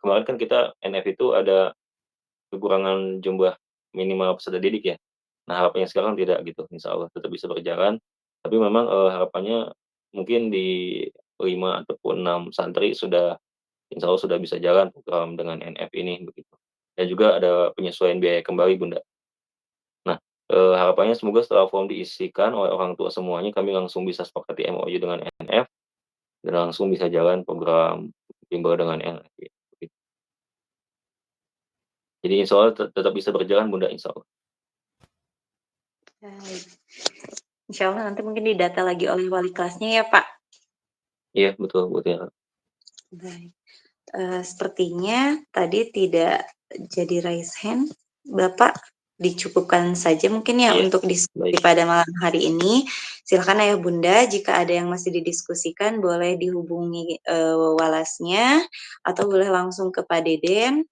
kemarin kan kita NF itu ada kekurangan jumlah minimal peserta didik ya. Nah harapannya sekarang tidak gitu, insya Allah tetap bisa berjalan. Tapi memang, harapannya mungkin di 5 ataupun 6 santri sudah insya Allah sudah bisa jalan program dengan NF ini begitu. Dan juga ada penyesuaian biaya kembali Bunda. Nah, harapannya semoga setelah form diisikan oleh orang tua semuanya, kami langsung bisa sepakati MOU dengan NF dan langsung bisa jalan program bimbel dengan NF gitu. Jadi insya Allah tetap bisa berjalan Bunda, insya Allah. Baik. Insya Allah nanti mungkin didata lagi oleh wali kelasnya ya Pak. Iya betul betul. Baik. Sepertinya tadi tidak jadi raise hand, Bapak dicukupkan saja mungkin ya Iya, untuk diskusi baik. pada malam hari ini. Silakan Ayah Bunda, jika ada yang masih didiskusikan boleh dihubungi walasnya atau boleh langsung ke Pak Deden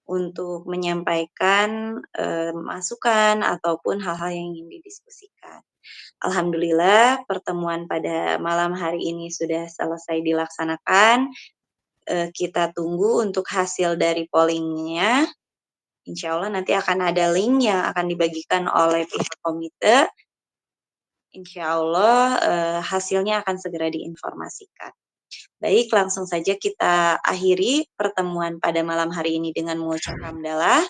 untuk menyampaikan masukan ataupun hal-hal yang ingin didiskusikan. Alhamdulillah pertemuan pada malam hari ini sudah selesai dilaksanakan. Kita tunggu untuk hasil dari pollingnya. Insya Allah nanti akan ada link yang akan dibagikan oleh pihak komite. Insya Allah hasilnya akan segera diinformasikan. Baik, langsung saja kita akhiri pertemuan pada malam hari ini dengan mengucap hamdalah.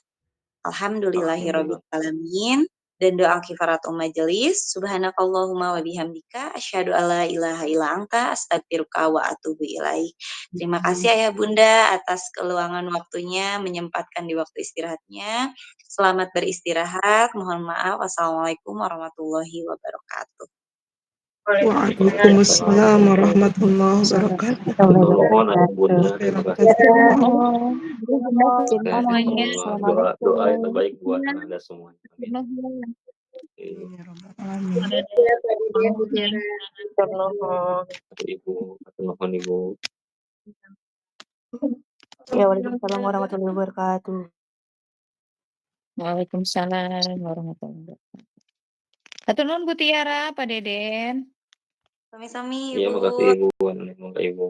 Alhamdulillah. Alhamdulillahirrabbilalamin. Dan doa kifaratul majelis. Subhanakallahumma wa bihamdika. Asyhadu alla ilaha illa anta. Astagfiruka wa atubu ilaih. Terima kasih Ayah Bunda atas keluangan waktunya, menyempatkan di waktu istirahatnya. Selamat beristirahat. Mohon maaf. Wassalamualaikum warahmatullahi wabarakatuh. Waalaikumsalam warahmatullahi wabarakatuh. Mohon Ayah Bunda, terima kasih. Semuanya. Doa yang terbaik buat Anda semua. Amin. Oke. Ya Rabbal Alamin. Ibu, mohon Ibu. Ya, waalaikumsalam warahmatullahi wabarakatuh. Waalaikumsalam warahmatullahi wabarakatuh. Hatur nuhun Bu Tiara, Pak Deden. Sami-sami Iya, Ibu. makasih Ibu. Ibu.